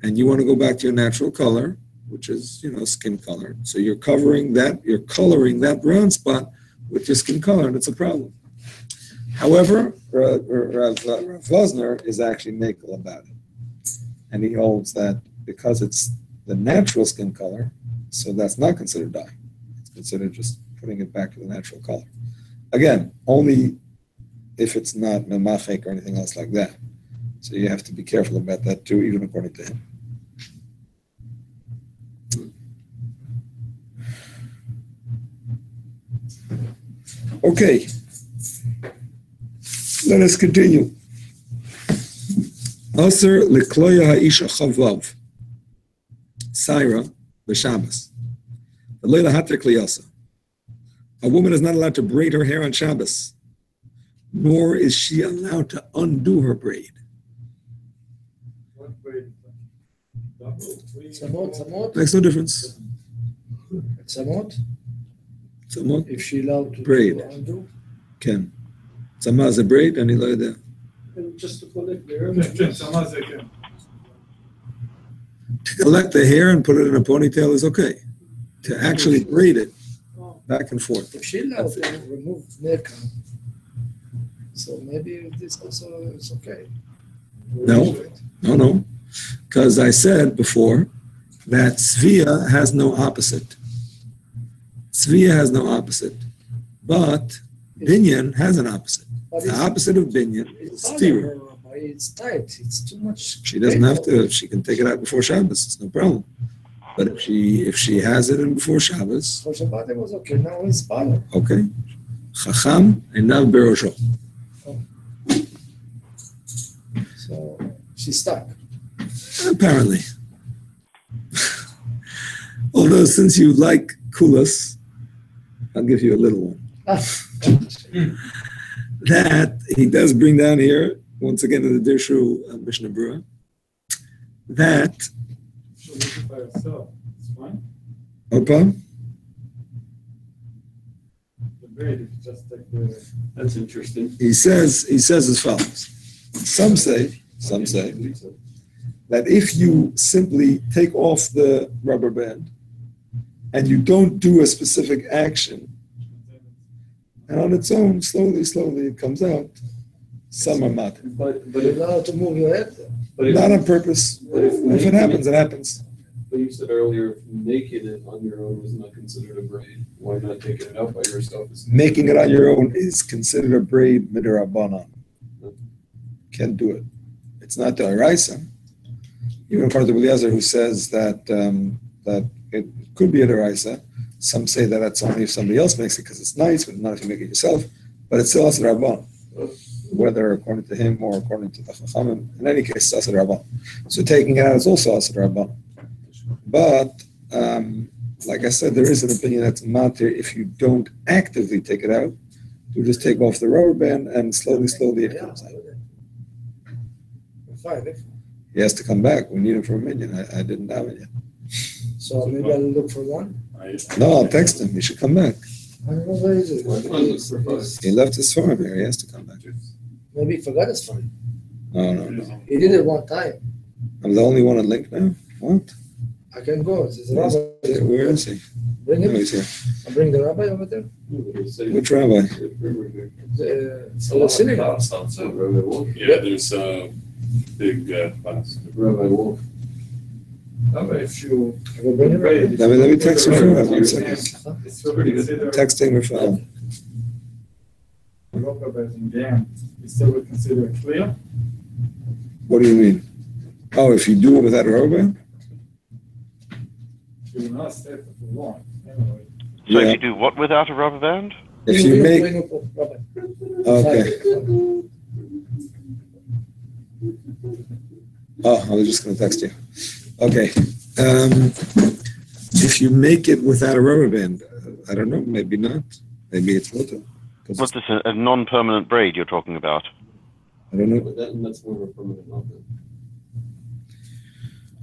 and you want to go back to your natural color, which is skin color. So you're coloring that brown spot with your skin color, and it's a problem. However, Rav Vosner is actually makel about it. And he holds that because it's the natural skin color, so that's not considered dye. It's considered just putting it back to the natural color. Again, only if it's not memachek or anything else like that. So you have to be careful about that too, even according to him. Okay, let us continue. Aser lekloya ha'isha chavav, Saira b'Shabbos. Leila hater kliyasa. A woman is not allowed to braid her hair on Shabbos, nor is she allowed to undo her braid. What braid? Samot. Makes no difference. Samot. Samot, If she allowed to Braid. undo. Ken. Samah is a braid, and he like that. And just to collect there. To collect the hair and put it in a ponytail is okay. To actually braid it back and forth. If she allowed to remove makeup, so maybe this also is okay. No. Because I said before that Svia has no opposite. Svia has no opposite. But Binyan has an opposite. But The opposite of Binyan is Stira. It's tight. It's too much. She doesn't have to. She can take it out before Shabbos. It's no problem. But if she has it in before Shabbos, For Shabbat it was okay. Now it's bother. okay. Chacham einav berosho. So she's stuck. Apparently. Although since you like kulas, I'll give you a little one. That he does bring down here, once again in the Dirshu Mishnah Berurah, that She'll make it by herself. It's fine. Opa, The braid is just like the. That's interesting. he says as follows. Some say that if you simply take off the rubber band and you don't do a specific action, and on its own, slowly it comes out, some are not. But You're allowed to move your head. Not on purpose. If it happens, it happens. But you said earlier, making it on your own was not considered a braid. Why not taking it out by yourself? Making it on your own is considered a braid midirabanan. Can't do it. It's not the Araisa. Even according to Eliezer, who says that it could be a Araisa. Some say that that's only if somebody else makes it because it's nice, but not if you make it yourself. But it's still Asad Rabban, whether according to him or according to the Chachamim. In any case, it's Asad Rabban. So taking it out is also Asad Rabban. But like I said, there is an opinion that's matir if you don't actively take it out. You just take off the rubber band and slowly it comes out. Fine. He has to come back. We need him for a minyan. I didn't have it yet. So maybe I'll look for one. No, I'll text him. He should come back. I don't know where is it. He left his phone here. He has to come back. Maybe he forgot his phone. No. He did it one time. I'm the only one on link now? What? I can go. There's a rabbi. Where is he? Bring Oh, him. he's here. I'll bring the rabbi over there. Which rabbi? The synagogue. Yeah, there's a big class. Rabbi Wolf. If you. I will bring him. Let me text Rafael. 1 second. It's still considered. Texting Rafael. Rubber band in game. It's still considered clear. What do you mean? Oh, if you do it without a rubber band? You will not step if you want. Anyway. So Yeah. if you do what without a rubber band? If you make... Rabbi. Okay. Oh, I was just going to text you. Okay. If you make it without a rubber band, I don't know, maybe not. Maybe it's not. What's this, a non-permanent braid you're talking about? I don't know. But that's more of a permanent outfit.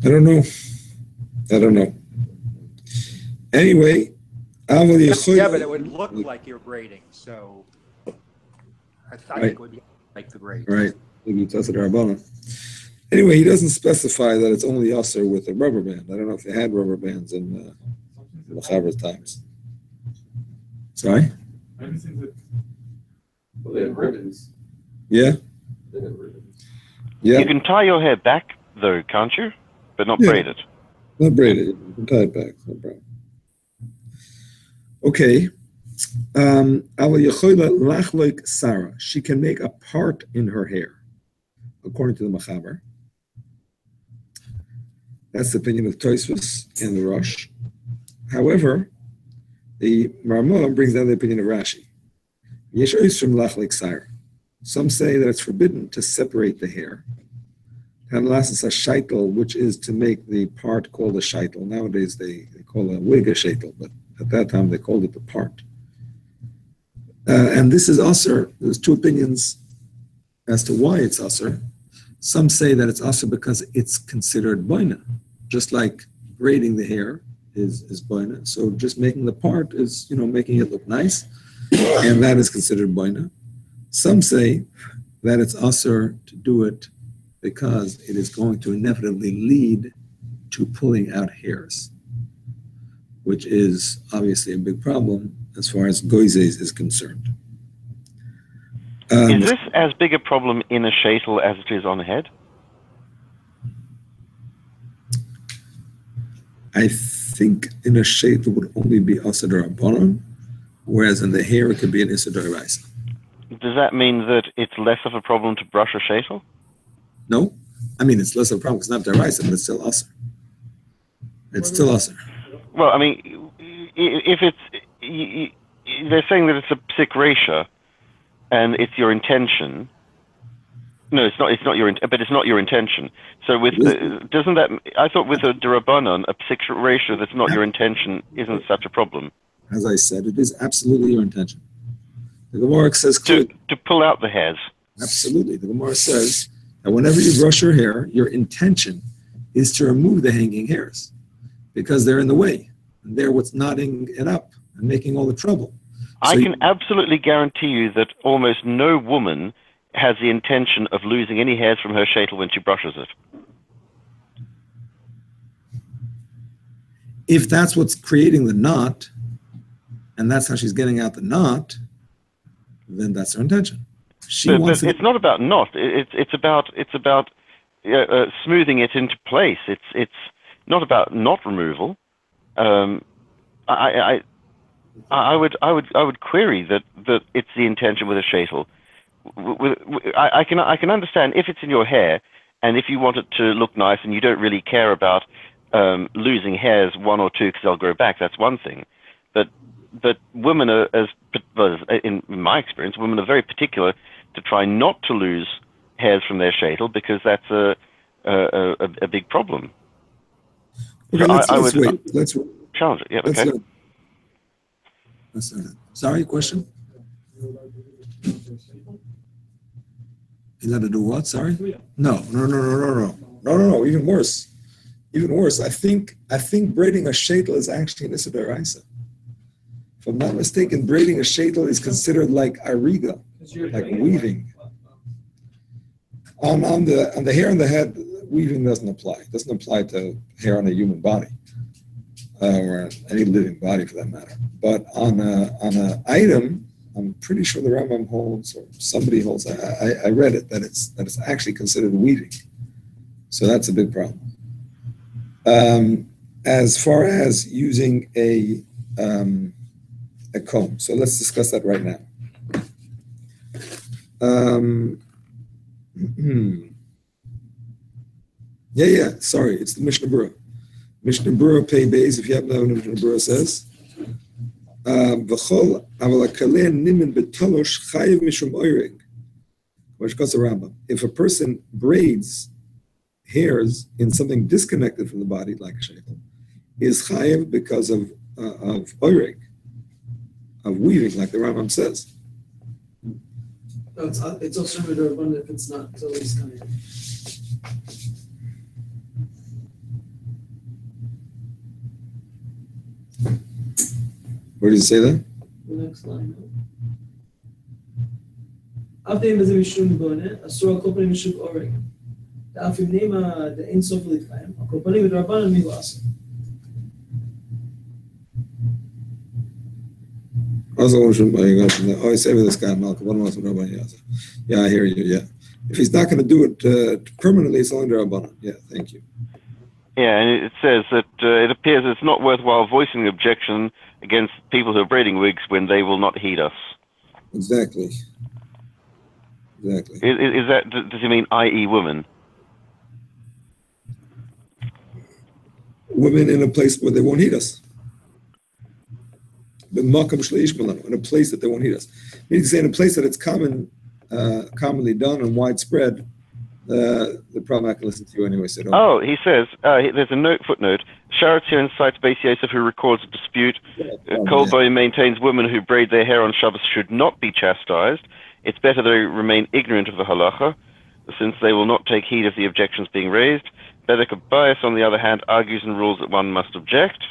I don't know. Anyway, Yeah, but it would look like you're braiding, so I think it would be like the braid. Right. Anyway, he doesn't specify that it's only usher with a rubber band. I don't know if they had rubber bands in the Chavar's times. Sorry? Anything that. Well, they have ribbons. Yeah? They have ribbons. Yeah. You can tie your hair back, though, can't you? But not Yeah. braid it. Not braided. You can tie it back. No problem. Okay. Sarah. She can make a part in her hair, according to the Machaber. That's the opinion of Tosfos and the Rosh. However, the Ramah brings down the opinion of Rashi. Some say that it's forbidden to separate the hair. Unless it's a shaitel, which is to make the part called a shaitel. Nowadays they call a wig a shaitel, but at that time they called it the part. And this is usher. There's two opinions as to why it's usher. Some say that it's usher because it's considered boina. just like braiding the hair is boina. So just making the part is, making it look nice, and that is considered boina. Some say that it's usher to do it because it is going to inevitably lead to pulling out hairs, which is obviously a big problem as far as goizes is concerned. Is this as big a problem in a sheitel as it is on a head? I think in a sheitel would only be asad rabbanon, whereas in the hair it could be an issa d'oraisa. Does that mean that it's less of a problem to brush a sheitel? No, I mean it's less of a problem. It's not d'oraisa, but it's still asad. It's still asad. Well, I mean, if they're saying that it's a psik reisha, and it's your intention. No, it's not. It's not your. But it's not your intention. So with doesn't that? I thought with a derabanan, a psik reisha that's not your intention isn't such a problem. As I said, it is absolutely your intention. The Gemara says to pull out the hairs. Absolutely, the Gemara says that whenever you brush your hair, your intention is to remove the hanging hairs because they're in the way and they're what's knotting it up and making all the trouble. I can absolutely guarantee you that almost no woman has the intention of losing any hairs from her sheitel when she brushes it. If that's what's creating the knot, and that's how she's getting out the knot, then that's her intention. But it's not about knot. It's about smoothing it into place. It's not about knot removal. I would query that it's the intention with a sheitel. I can understand if it's in your hair and if you want it to look nice and you don't really care about losing hairs, one or two, because they'll grow back. That's one thing. But women are, in my experience, women are very particular to try not to lose hairs from their sheitel because that's a big problem. Okay, let's wait. Let's challenge it. Yeah. Okay. Sorry, question? You got to do what? Sorry? No. Even worse. I think braiding a sheitel is actually an issa d'oraisa. If I'm not mistaken, braiding a sheitel is considered like ariga, like weaving. On the hair on the head, weaving doesn't apply. It doesn't apply to hair on a human body. Or any living body for that matter. But on an item, I'm pretty sure the Rambam holds, or somebody holds. I read it that it's actually considered weaving. So that's a big problem. As far as using a comb, so let's discuss that right now. Sorry, it's the Mishnah Berurah. Mishnah Berurah Pei Beis, if you haven't known what Mishnah Berurah says, V'chol aval hakaleh nimin betalosh chayiv mishum oirig. Which goes to Rambam. If a person braids hairs in something disconnected from the body, like a sheitel, is chayiv because of oirig, of weaving, like the Rambam says. No, it's also a derabbanan if it's not always kind of. Where does it say that? The next line. After the Mishum Bone, a Surah Kopani Mishum Oreg. The Afim name the Ein Sof Litchaim, a Kopani with Rabban and Milas. Also, I say with this guy, Malcolm, one was Rabban Yaza. Yeah, I hear you. Yeah. If he's not going to do it permanently, it's only Rabban. Yeah, thank you. Yeah, and it says that it appears it's not worthwhile voicing the objection against people who are braiding wigs when they will not heed us. Exactly. Is that, does he mean i.e. women? Women in a place where they won't heed us. In a place that they won't heed us. Meaning to say in a place that it's commonly done and widespread, they're probably not going to listen to you anyway. So oh, he says, there's a footnote. Sharetz here cites Beis Yosef, who records a dispute. Kolboy maintains women who braid their hair on Shabbos should not be chastised. It's better they remain ignorant of the halacha, since they will not take heed of the objections being raised. Bedek Abayis, on the other hand, argues and rules that one must object.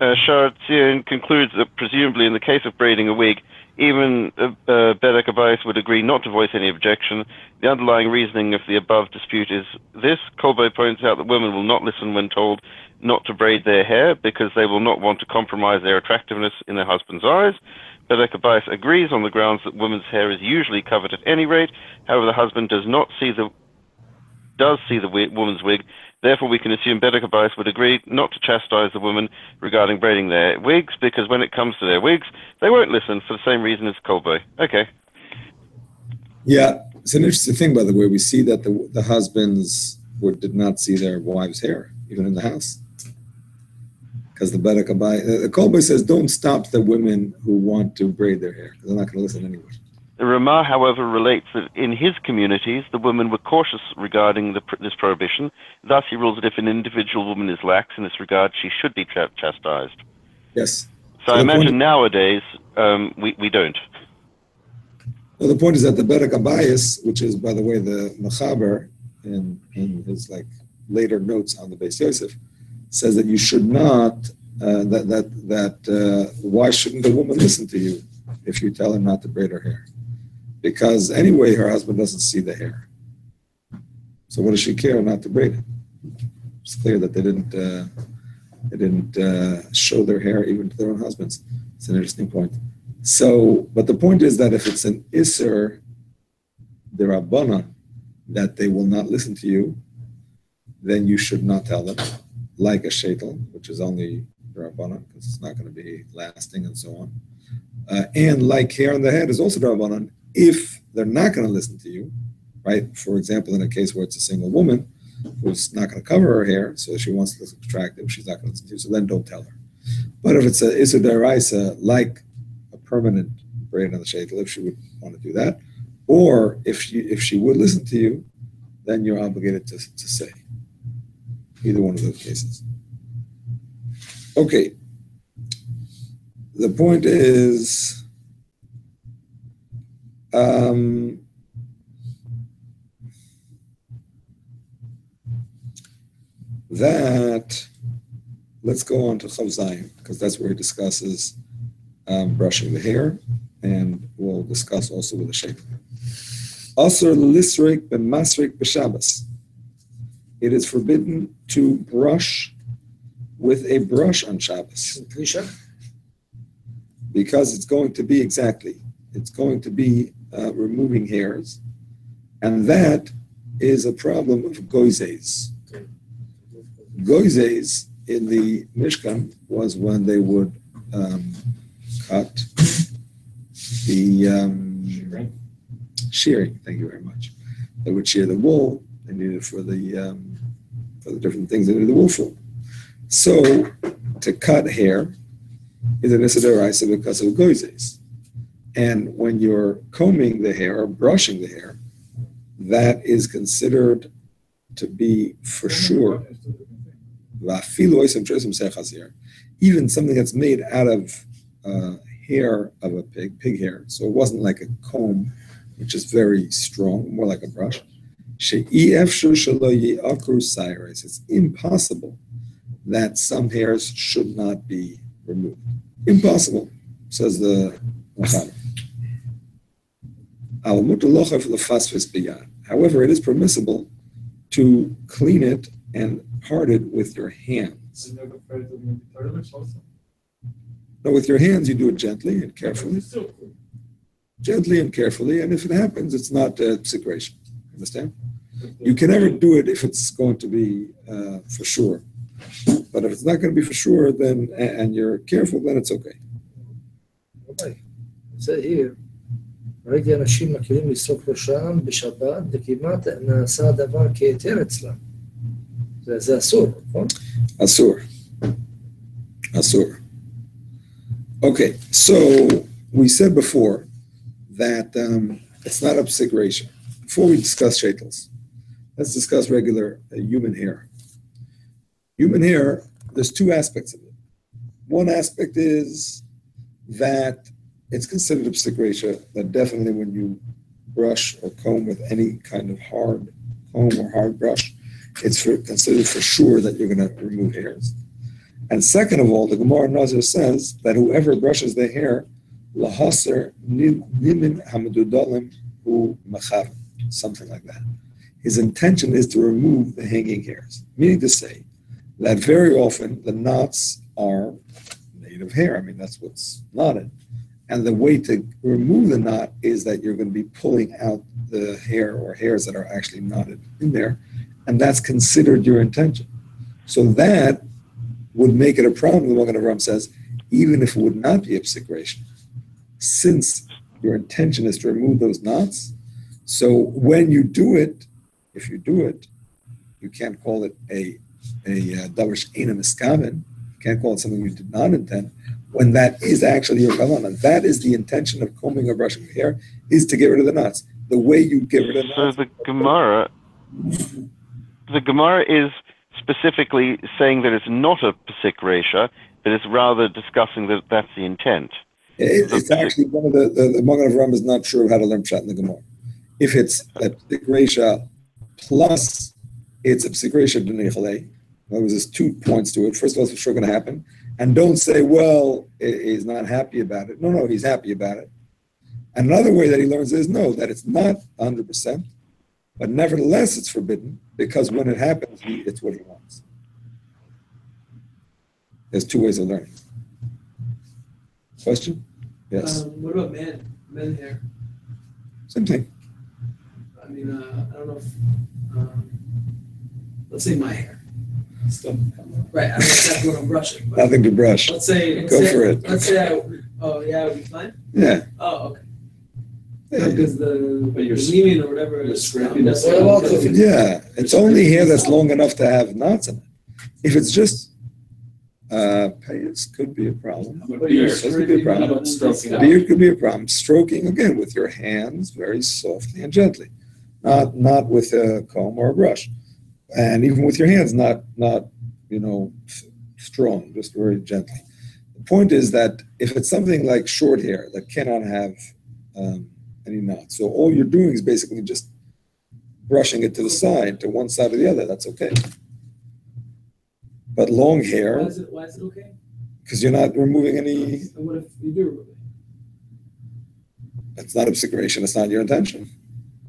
Sharatzian concludes that presumably in the case of braiding a wig, even Bedek Abayis would agree not to voice any objection. The underlying reasoning of the above dispute is this. Kolbe points out that women will not listen when told not to braid their hair because they will not want to compromise their attractiveness in their husband's eyes. Bedek Abayis agrees on the grounds that women's hair is usually covered at any rate. However, the husband does see the woman's wig. Therefore, we can assume Bedek Abayis would agree not to chastise the women regarding braiding their wigs, because when it comes to their wigs, they won't listen for the same reason as Kolbe. Okay. Yeah, it's an interesting thing, by the way. We see that the husbands did not see their wives' hair, even in the house. Because the Bedek Abayis, the Kolbe says, don't stop the women who want to braid their hair, because they're not going to listen anyway. The Ramah, however, relates that in his communities, the women were cautious regarding this prohibition. Thus, he rules that if an individual woman is lax in this regard, she should be chastised. Yes. So I imagine nowadays, we don't. Well, the point is that the Bedek Abayis, which is, by the way, the Mechaber in his later notes on the Beis Yosef, says that you should not, why shouldn't a woman listen to you if you tell her not to braid her hair? Because anyway, her husband doesn't see the hair. So what does she care not to braid it? It's clear that they didn't show their hair even to their own husbands. It's an interesting point. So, but the point is that if it's an Isser, the Rabbanan, that they will not listen to you, then you should not tell them, like a sheitel, which is only the Rabbanan, because it's not going to be lasting and so on. And like hair on the head is also the Rabbanan, if they're not going to listen to you, right? For example, in a case where it's a single woman who's not going to cover her hair, so she wants to look attractive, she's not going to listen to you, so then don't tell her. But if it's a Issa Deraisa, like a permanent braid on the sheitel, if she would want to do that, or if she would listen to you, then you're obligated to say. Either one of those cases. Okay. The point is that, let's go on to Chav Zayin, because that's where he discusses brushing the hair, and we'll discuss also with the sheitel. Asur l'lisrik b'masrik b'Shabbos. It is forbidden to brush with a brush on Shabbos. Because it's going to be removing hairs, and that is a problem of goizes. Goizes in the Mishkan was when they would cut the shearing. Thank you very much. They would shear the wool. They needed it for the different things they needed the wool for. So to cut hair is an Issa D'Oraisa because of goizes. And when you're combing the hair or brushing the hair, that is considered to be for sure. Even something that's made out of hair of a pig hair. So it wasn't like a comb, which is very strong, more like a brush. It's impossible that some hairs should not be removed. Impossible, says the Mechaber. However, it is permissible to clean it and part it with your hands. No, with your hands you do it gently and carefully. Gently and carefully, and if it happens, it's not segregation. Understand? You can never do it if it's going to be for sure. But if it's not going to be for sure, then and you're careful, then it's okay. Okay. זה here. ראיתי אנשים מכירים לסרוק ראשם בשבת, וכמעט נעשה הדבר כהיתר אצלם. זה אסור, נכון? אסור. Okay, so we said before that it's not a segregation. Before we discuss sheitels, let's discuss regular human hair. Human hair, there's two aspects of it. One aspect is that it's considered obstetricia, that definitely when you brush or comb with any kind of hard comb or hard brush, it's considered for sure that you're going to remove hairs. And second of all, the Gemara Nazir says that whoever brushes their hair, lahaser nimin hamadudalim hu machar, something like that. His intention is to remove the hanging hairs, meaning to say that very often the knots are made of hair. I mean, that's what's knotted. And the way to remove the knot is that you're going to be pulling out the hair or hairs that are actually knotted in there, and that's considered your intention. So that would make it a problem, the Magen Avraham says, even if it would not be a psikration, since your intention is to remove those knots. So when you do it, if you do it, you can't call it a davar she'eino miskaven. You can't call it something you did not intend. When that is actually your kavanah, that is the intention of combing or brushing your hair, is to get rid of the knots. The way you get rid of the knots. So the Gemara is specifically saying that it's not a pesik resha, but it's rather discussing that that's the intent. It's actually one of the Magen Avraham is not sure how to learn pshat in the Gemara. If it's a pesik resha plus it's a pesik resha d'nechalei, there was just 2 points to it. First of all, it's for sure going to happen. And don't say, well, he's not happy about it. No, he's happy about it. And another way that he learns is, no, that it's not 100%, but nevertheless it's forbidden, because when it happens, it's what he wants. There's 2 ways of learning. Question? Yes. What about men hair? Same thing. I mean, I don't know if, let's say my hair. Right, I don't know exactly what I'm brushing. But nothing to brush. Let's say, for it. Let's say it would be fine? Yeah. Oh, okay. Because the leaning or whatever is scrappiness. Yeah, it's only hair that's long enough to have knots in it. If it's just payas, could be a problem. Beard could be a problem. Beard could be a problem. Stroking, again, with your hands, very softly and gently. Not with a comb or a brush. And even with your hands, not strong, just very gently. The point is that if it's something like short hair that cannot have any knots, so all you're doing is basically just brushing it to the side, to one side or the other, that's okay. But long hair... Why is it okay? Because you're not removing any... And what if you do remove it? It's not obscuration, it's not your intention.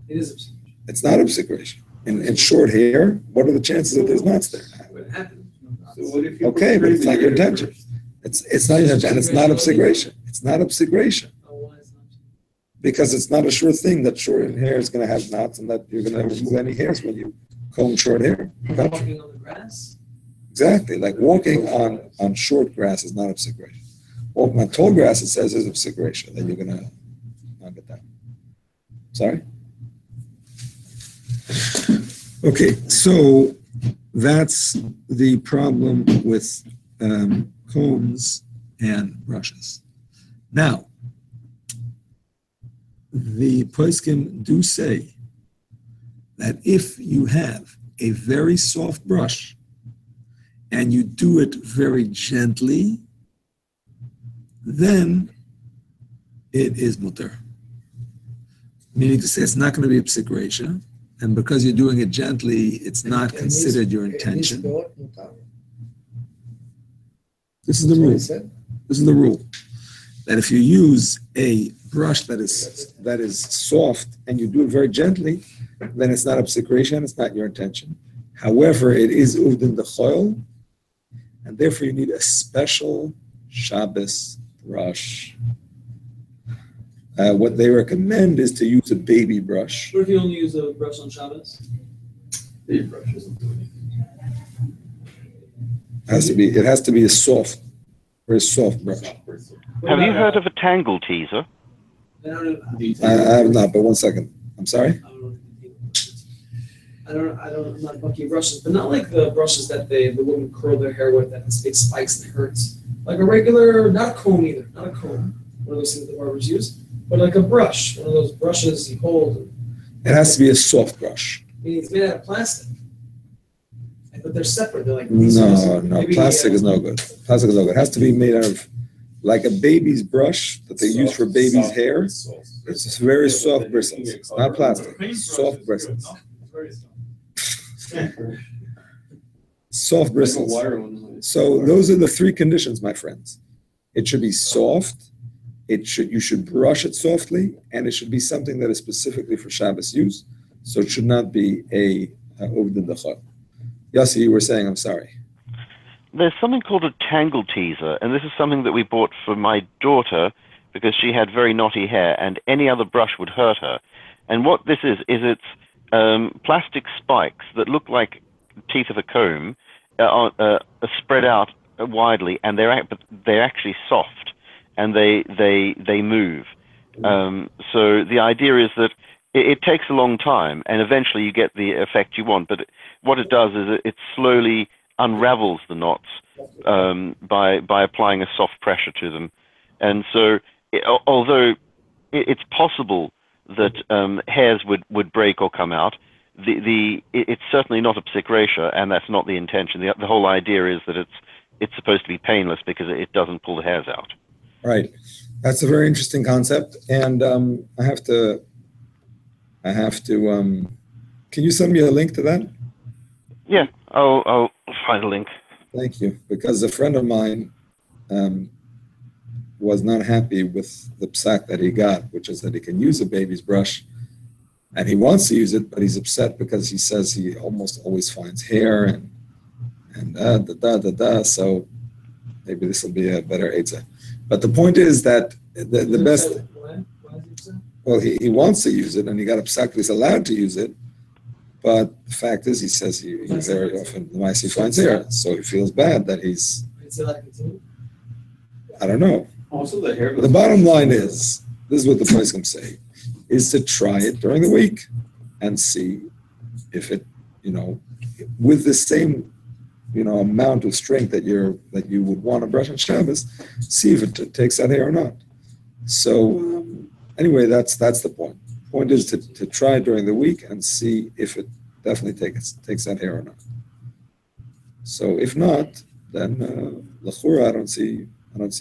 It is obscuration. It's not obscuration. In short hair, what are the chances that there's knots there? What happened? So what if you okay, but it's not your intention. It's not your intention, and it's not obscuration. It's not obscuration. Oh, why is it not? Because it's not a sure thing that short hair is going to have knots and that you're going to remove any hairs when you comb short hair. Walking on the grass? Exactly, like walking on short grass is not obscuration. Walking on tall grass, it says, is obscuration, that you're going to knock it down. Sorry? Okay, so that's the problem with combs and brushes. Now, the poskim do say that if you have a very soft brush and you do it very gently, then it is mutar. Meaning to say it's not going to be a pesik resha. And because you're doing it gently, it's not considered your intention. This is the rule. This is the rule. That if you use a brush that is soft and you do it very gently, then it's not a pesik resha, it's not your intention. However, it is uvdin d'choil, and therefore you need a special Shabbos brush. What they recommend is to use a baby brush. What if you only use a brush on Shabbos? Baby brush doesn't do anything. It has to be a soft, very soft brush. Have you heard of a tangle teaser? I have not, but 1 second. I'm sorry? I'm not bucky brushes, but not like the brushes that the women curl their hair with that has big spikes and it hurts. Like a regular, not a comb either, not a comb. One of those things that barbers use. But like a brush, one of those brushes you hold. It has to be a soft brush. I mean, it's made out of plastic. But they're separate. They're like no, plastic is no good. Plastic is no good. It has to be made out of like a baby's brush that they use for baby's hair. It's just very soft bristles. It's not plastic. Soft bristles. Soft bristles. So those are the three conditions, my friends. It should be soft. You should brush it softly, and it should be something that is specifically for Shabbos use. So it should not be a oved dachar. Yossi, you were saying, I'm sorry. There's something called a tangle teaser, and this is something that we bought for my daughter because she had very knotty hair, and any other brush would hurt her. And what this is it's plastic spikes that look like teeth of a comb, are spread out widely, and they're actually soft, and they move. So the idea is that it takes a long time, and eventually you get the effect you want. But what it does is it slowly unravels the knots by applying a soft pressure to them. And so, although it's possible that hairs would break or come out, it's certainly not a psik and that's not the intention. The whole idea is that it's supposed to be painless because it doesn't pull the hairs out. Right. That's a very interesting concept, and I have to. Can you send me a link to that? Yeah, I'll find a link. Thank you, because a friend of mine was not happy with the psak that he got, which is that he can use a baby's brush, and he wants to use it, but he's upset because he says he almost always finds hair and So maybe this will be a better eitzah. But the point is that the best. Well, he wants to use it, and he got upset he's allowed to use it. But the fact is, he says he very often he finds hair, so he feels bad that he's. I don't know. Also, the hair. The bottom line is, this is what the poskim say, is to try it during the week and see if it, with the same, amount of strength that you would want to brush on Shabbos, see if it takes that hair or not. So anyway, that's the point. The point is to try it during the week and see if it definitely takes that hair or not. So if not, then l'chura, I don't see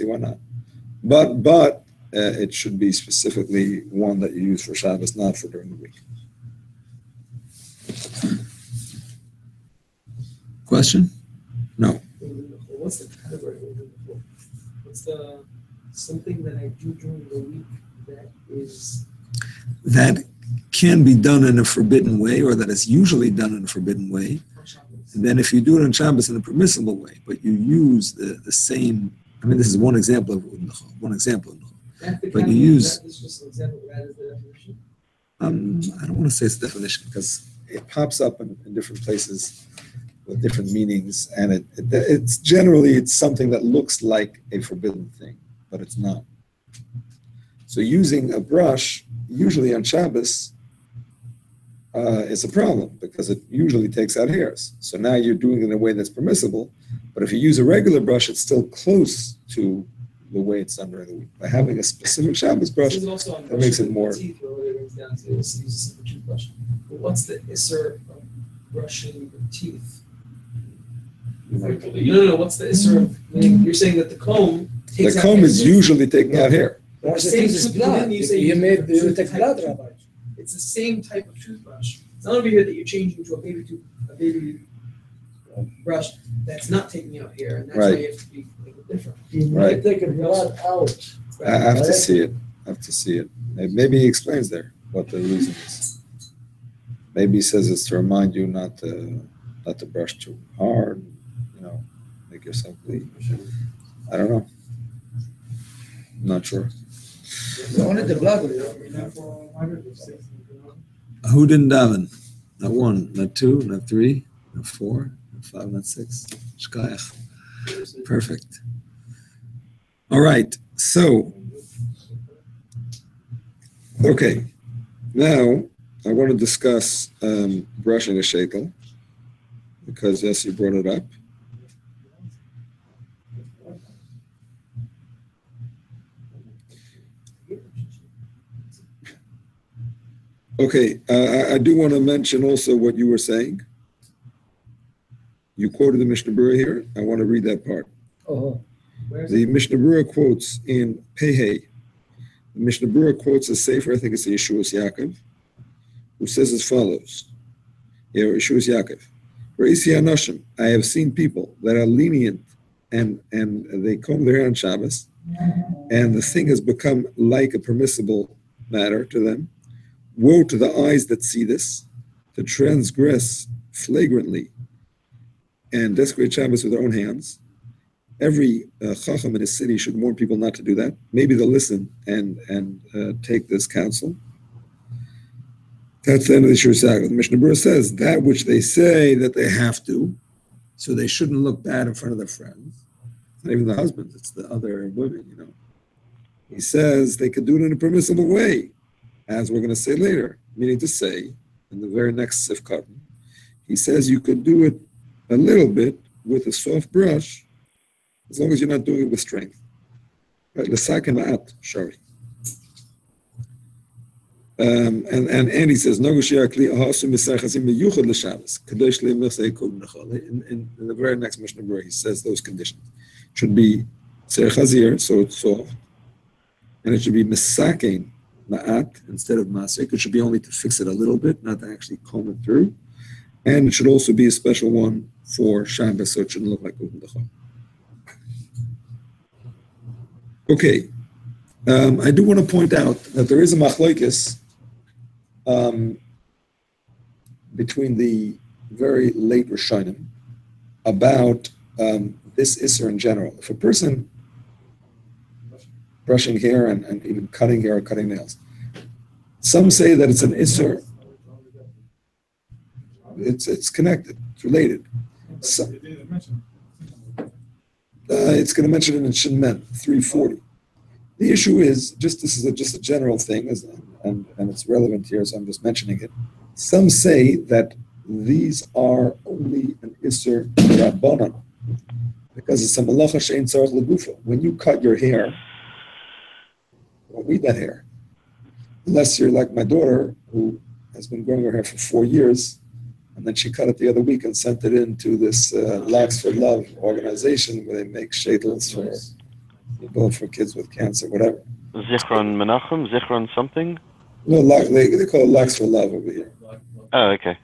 why not. But it should be specifically one that you use for Shabbos, not for during the week. Question? No. What's the category? What's the something that I do during the week that can be done in a forbidden way, or that is usually done in a forbidden way? And then if you do it on Shabbos in a permissible way, but you use the same, this is one example of but you use. That's just an example of that as the definition? I don't want to say it's a definition because it pops up in different places with different meanings, and it's generally something that looks like a forbidden thing, but it's not. So using a brush, usually on Shabbos, is a problem because it usually takes out hairs. So now you're doing it in a way that's permissible, but if you use a regular brush, it's still close to the way it's done during the week. By having a specific Shabbos brush, that makes it more. Teeth, down to use a simple toothbrush. But what's the isser of brushing your teeth? No. What's the isser of? You're saying that the comb takes out. The comb is usually taking out hair. It's the same type of toothbrush. It's not over here that you're changing to a baby brush that's not taking out hair, and that's why you have to be a little different. You might take a blood out. I have to see it. Maybe he explains there what the reason is. Maybe he says it's to remind you not to brush too hard, make yourself bleed. I don't know. I'm not sure. Only the blood. Who didn't daven? Not one, not two, not three, not four, not five, not six. Shkayach. Perfect. All right. So, okay. Now, I want to discuss brushing a shekel because, yes, you brought it up. Okay, I do want to mention also what you were saying. You quoted the Mishnah Berurah here. I want to read that part. The Mishnah Berurah quotes in Pehei. The Mishnah Berurah quotes a sefer, I think it's the Hilchos Yaakov, who says as follows. Hilchos Yaakov. I have seen people that are lenient and they comb their hair on Shabbos, and the thing has become like a permissible matter to them. Woe to the eyes that see this, to transgress flagrantly and desecrate Shabbos with their own hands. Every chacham in a city should warn people not to do that. Maybe they'll listen and take this counsel. That's the end of the Shur Saga. The Mishnah Berurah says that which they say that they have to, so they shouldn't look bad in front of their friends. Not even the husbands, it's the other women, you know. He says they could do it in a permissible way, as we're going to say later, meaning to say, in the very next Sifkat, he says you could do it a little bit with a soft brush, as long as you're not doing it with strength. Right? L'saken ma'at, shari. And he says, in the very next Mishnah Berurah, he says those conditions. It should be tzer chazir, so it's soft, and it should be misakein ma'at instead of masik. It should be only to fix it a little bit, not to actually comb it through. And it should also be a special one for Shabbos, so it shouldn't look like Uben Dachal. Okay, I do want to point out that there is a machlokes between the very late Rishonim about this Isser in general. If a person brushing hair and even cutting hair or cutting nails, some say that it's an Isser. It's connected, it's related. So, it's going to mention it in Shinmen 340. The issue is, this is just a general thing, and it's relevant here, so I'm just mentioning it. Some say that these are only an Isser Rabbanan, because it's a Malacha Shein Tzarech L'Gufa. When you cut your hair, you don't need that hair. Unless you're like my daughter, who has been growing her hair for 4 years, and then she cut it the other week and sent it into this Locks for Love organization where they make shadels for people, for kids with cancer, whatever. Zichron Menachem? Zichron something? No, they call it Locks for Love over here. Oh, okay.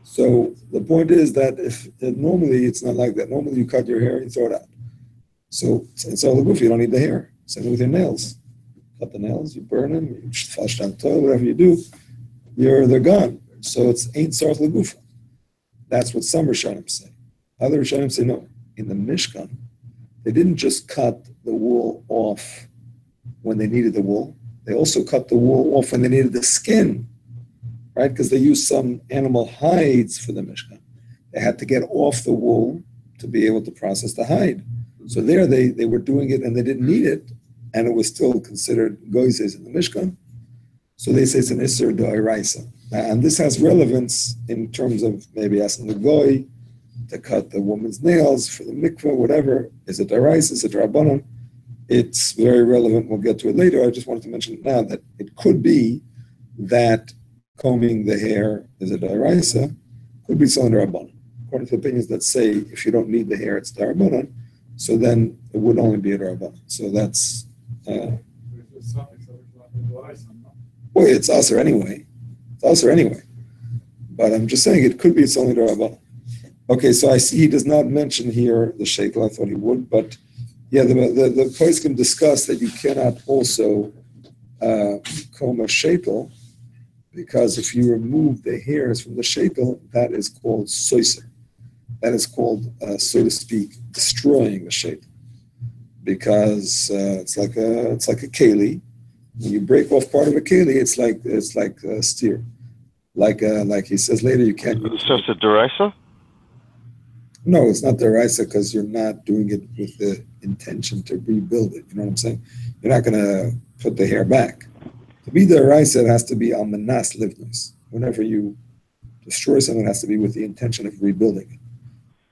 So the point is that normally it's not like that. Normally you cut your hair, you throw it out. So it's all the goof, you don't need the hair. Same with your nails. Cut the nails, you burn them, you flush down the toilet, whatever you do, they're gone. So it's ain't sarf l'gufa. That's what some Rishonim say. Other Rishonim say no. In the Mishkan, they didn't just cut the wool off when they needed the wool. They also cut the wool off when they needed the skin, right? Because they used some animal hides for the Mishkan. They had to get off the wool to be able to process the hide. So there they were doing it and they didn't need it, and it was still considered goizes in the Mishkan. So they say it's an Isser D'Oraisa. And this has relevance in terms of maybe asking the goy to cut the woman's nails for the mikveh, whatever. Is it D'Oraisa? Is it Rabbanon? It's very relevant. We'll get to it later. I just wanted to mention now that it could be that combing the hair is a D'Oraisa, could be something Rabbanon. According to the opinions that say if you don't need the hair, it's Rabbanon, so then it would only be a Rabbanon. So that's... well, it's Aser anyway. It's Aser anyway. But I'm just saying it could be it's only Rabbanon. Okay, so I see he does not mention here the shekel. I thought he would, but yeah, the poskim discuss that you cannot also comb a shekel, because if you remove the hairs from the shekel, that is called soiser. That is called, so to speak, destroying the shekel, because it's like a keli. When you break off part of a keli, it's like a steer. Like he says later, you can't use. So it's a derisa? No, it's not deraisa because you're not doing it with the intention to rebuild it. You know what I'm saying? You're not going to put the hair back. To be deraisa, it has to be al manas livnos. Whenever you destroy something, it has to be with the intention of rebuilding it.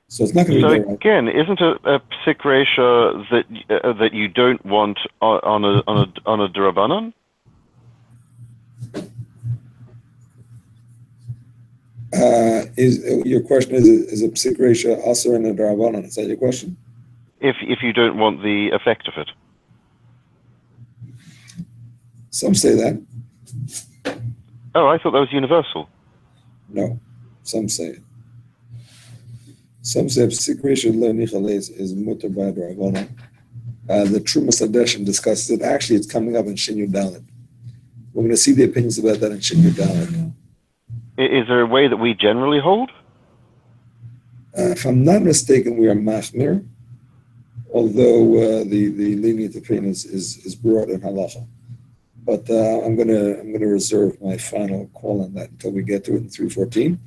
So it's not going to be deraisa. Again, isn't a psik ratio that you don't want on a derabanan? Your question is a psik ratio also in a derabanan? Is that your question? If you don't want the effect of it. Some say that. Oh, I thought that was universal. No, some say it. Some say secretion is mutter by Ravona. The Truma Sadeshan discusses it. Actually, it's coming up in Shinyu Dalit. We're going to see the opinions about that in Shinyu Dalit. Is there a way that we generally hold? If I'm not mistaken, we are machmir, although the lenient opinion is brought in halacha. But I'm gonna reserve my final call on that until we get to it in 314.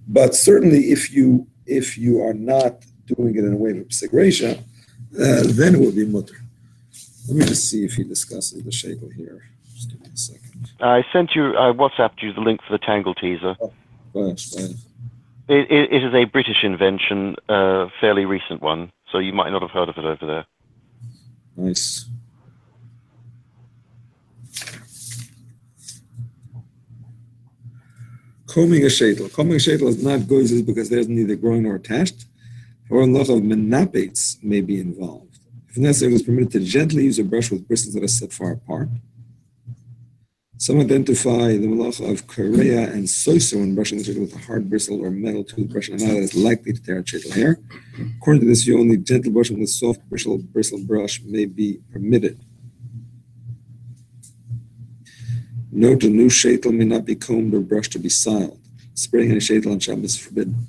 But certainly, if you are not doing it in a way of psigration, then it would be mutter. Let me just see if he discusses the shekel here. Just give me a second. I WhatsApped you the link for the Tangle teaser. Oh, go ahead. It is a British invention, fairly recent one, so you might not have heard of it over there. Nice. Combing a shetel. Combing a shetel is not goizes because there's neither growing nor attached. Or a lot of menapates may be involved. If necessary, it was permitted to gently use a brush with bristles that are set far apart. Some identify the malacha of korea and soiso when brushing the shetel with a hard bristle or metal toothbrush and another that is likely to tear out shetel hair. According to this view, only gentle brushing with soft bristle brush may be permitted. Note, a new shetel may not be combed or brushed to be siled. Spraying any shetel on Shabbos is forbidden.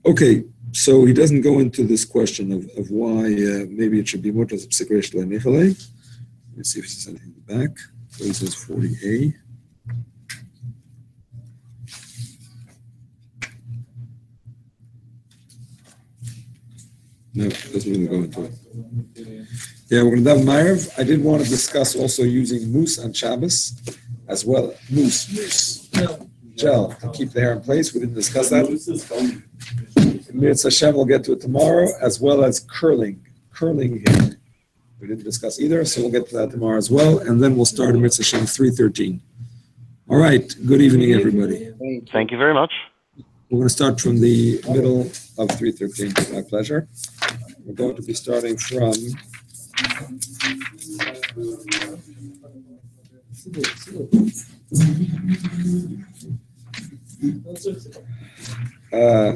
Okay, so he doesn't go into this question of why maybe it should be mutas of secretion le nichale. Let's see if he says anything in the back. So he says 40a. No, doesn't really go into it. Yeah, we're going to have Ma'ariv. I did want to discuss also using mousse on Shabbos as well. Mousse. Gel to keep the hair in place. We didn't discuss that. Mirz Hashem, we'll get to it tomorrow, as well as curling hair. We didn't discuss either, so we'll get to that tomorrow as well. And then we'll start Mirz Hashem 3:13. All right. Good evening, everybody. Thank you very much. We're going to start from the middle of 3:13. My pleasure. We're going to be starting from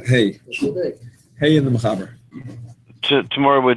hey in the Mechaber. Tomorrow we're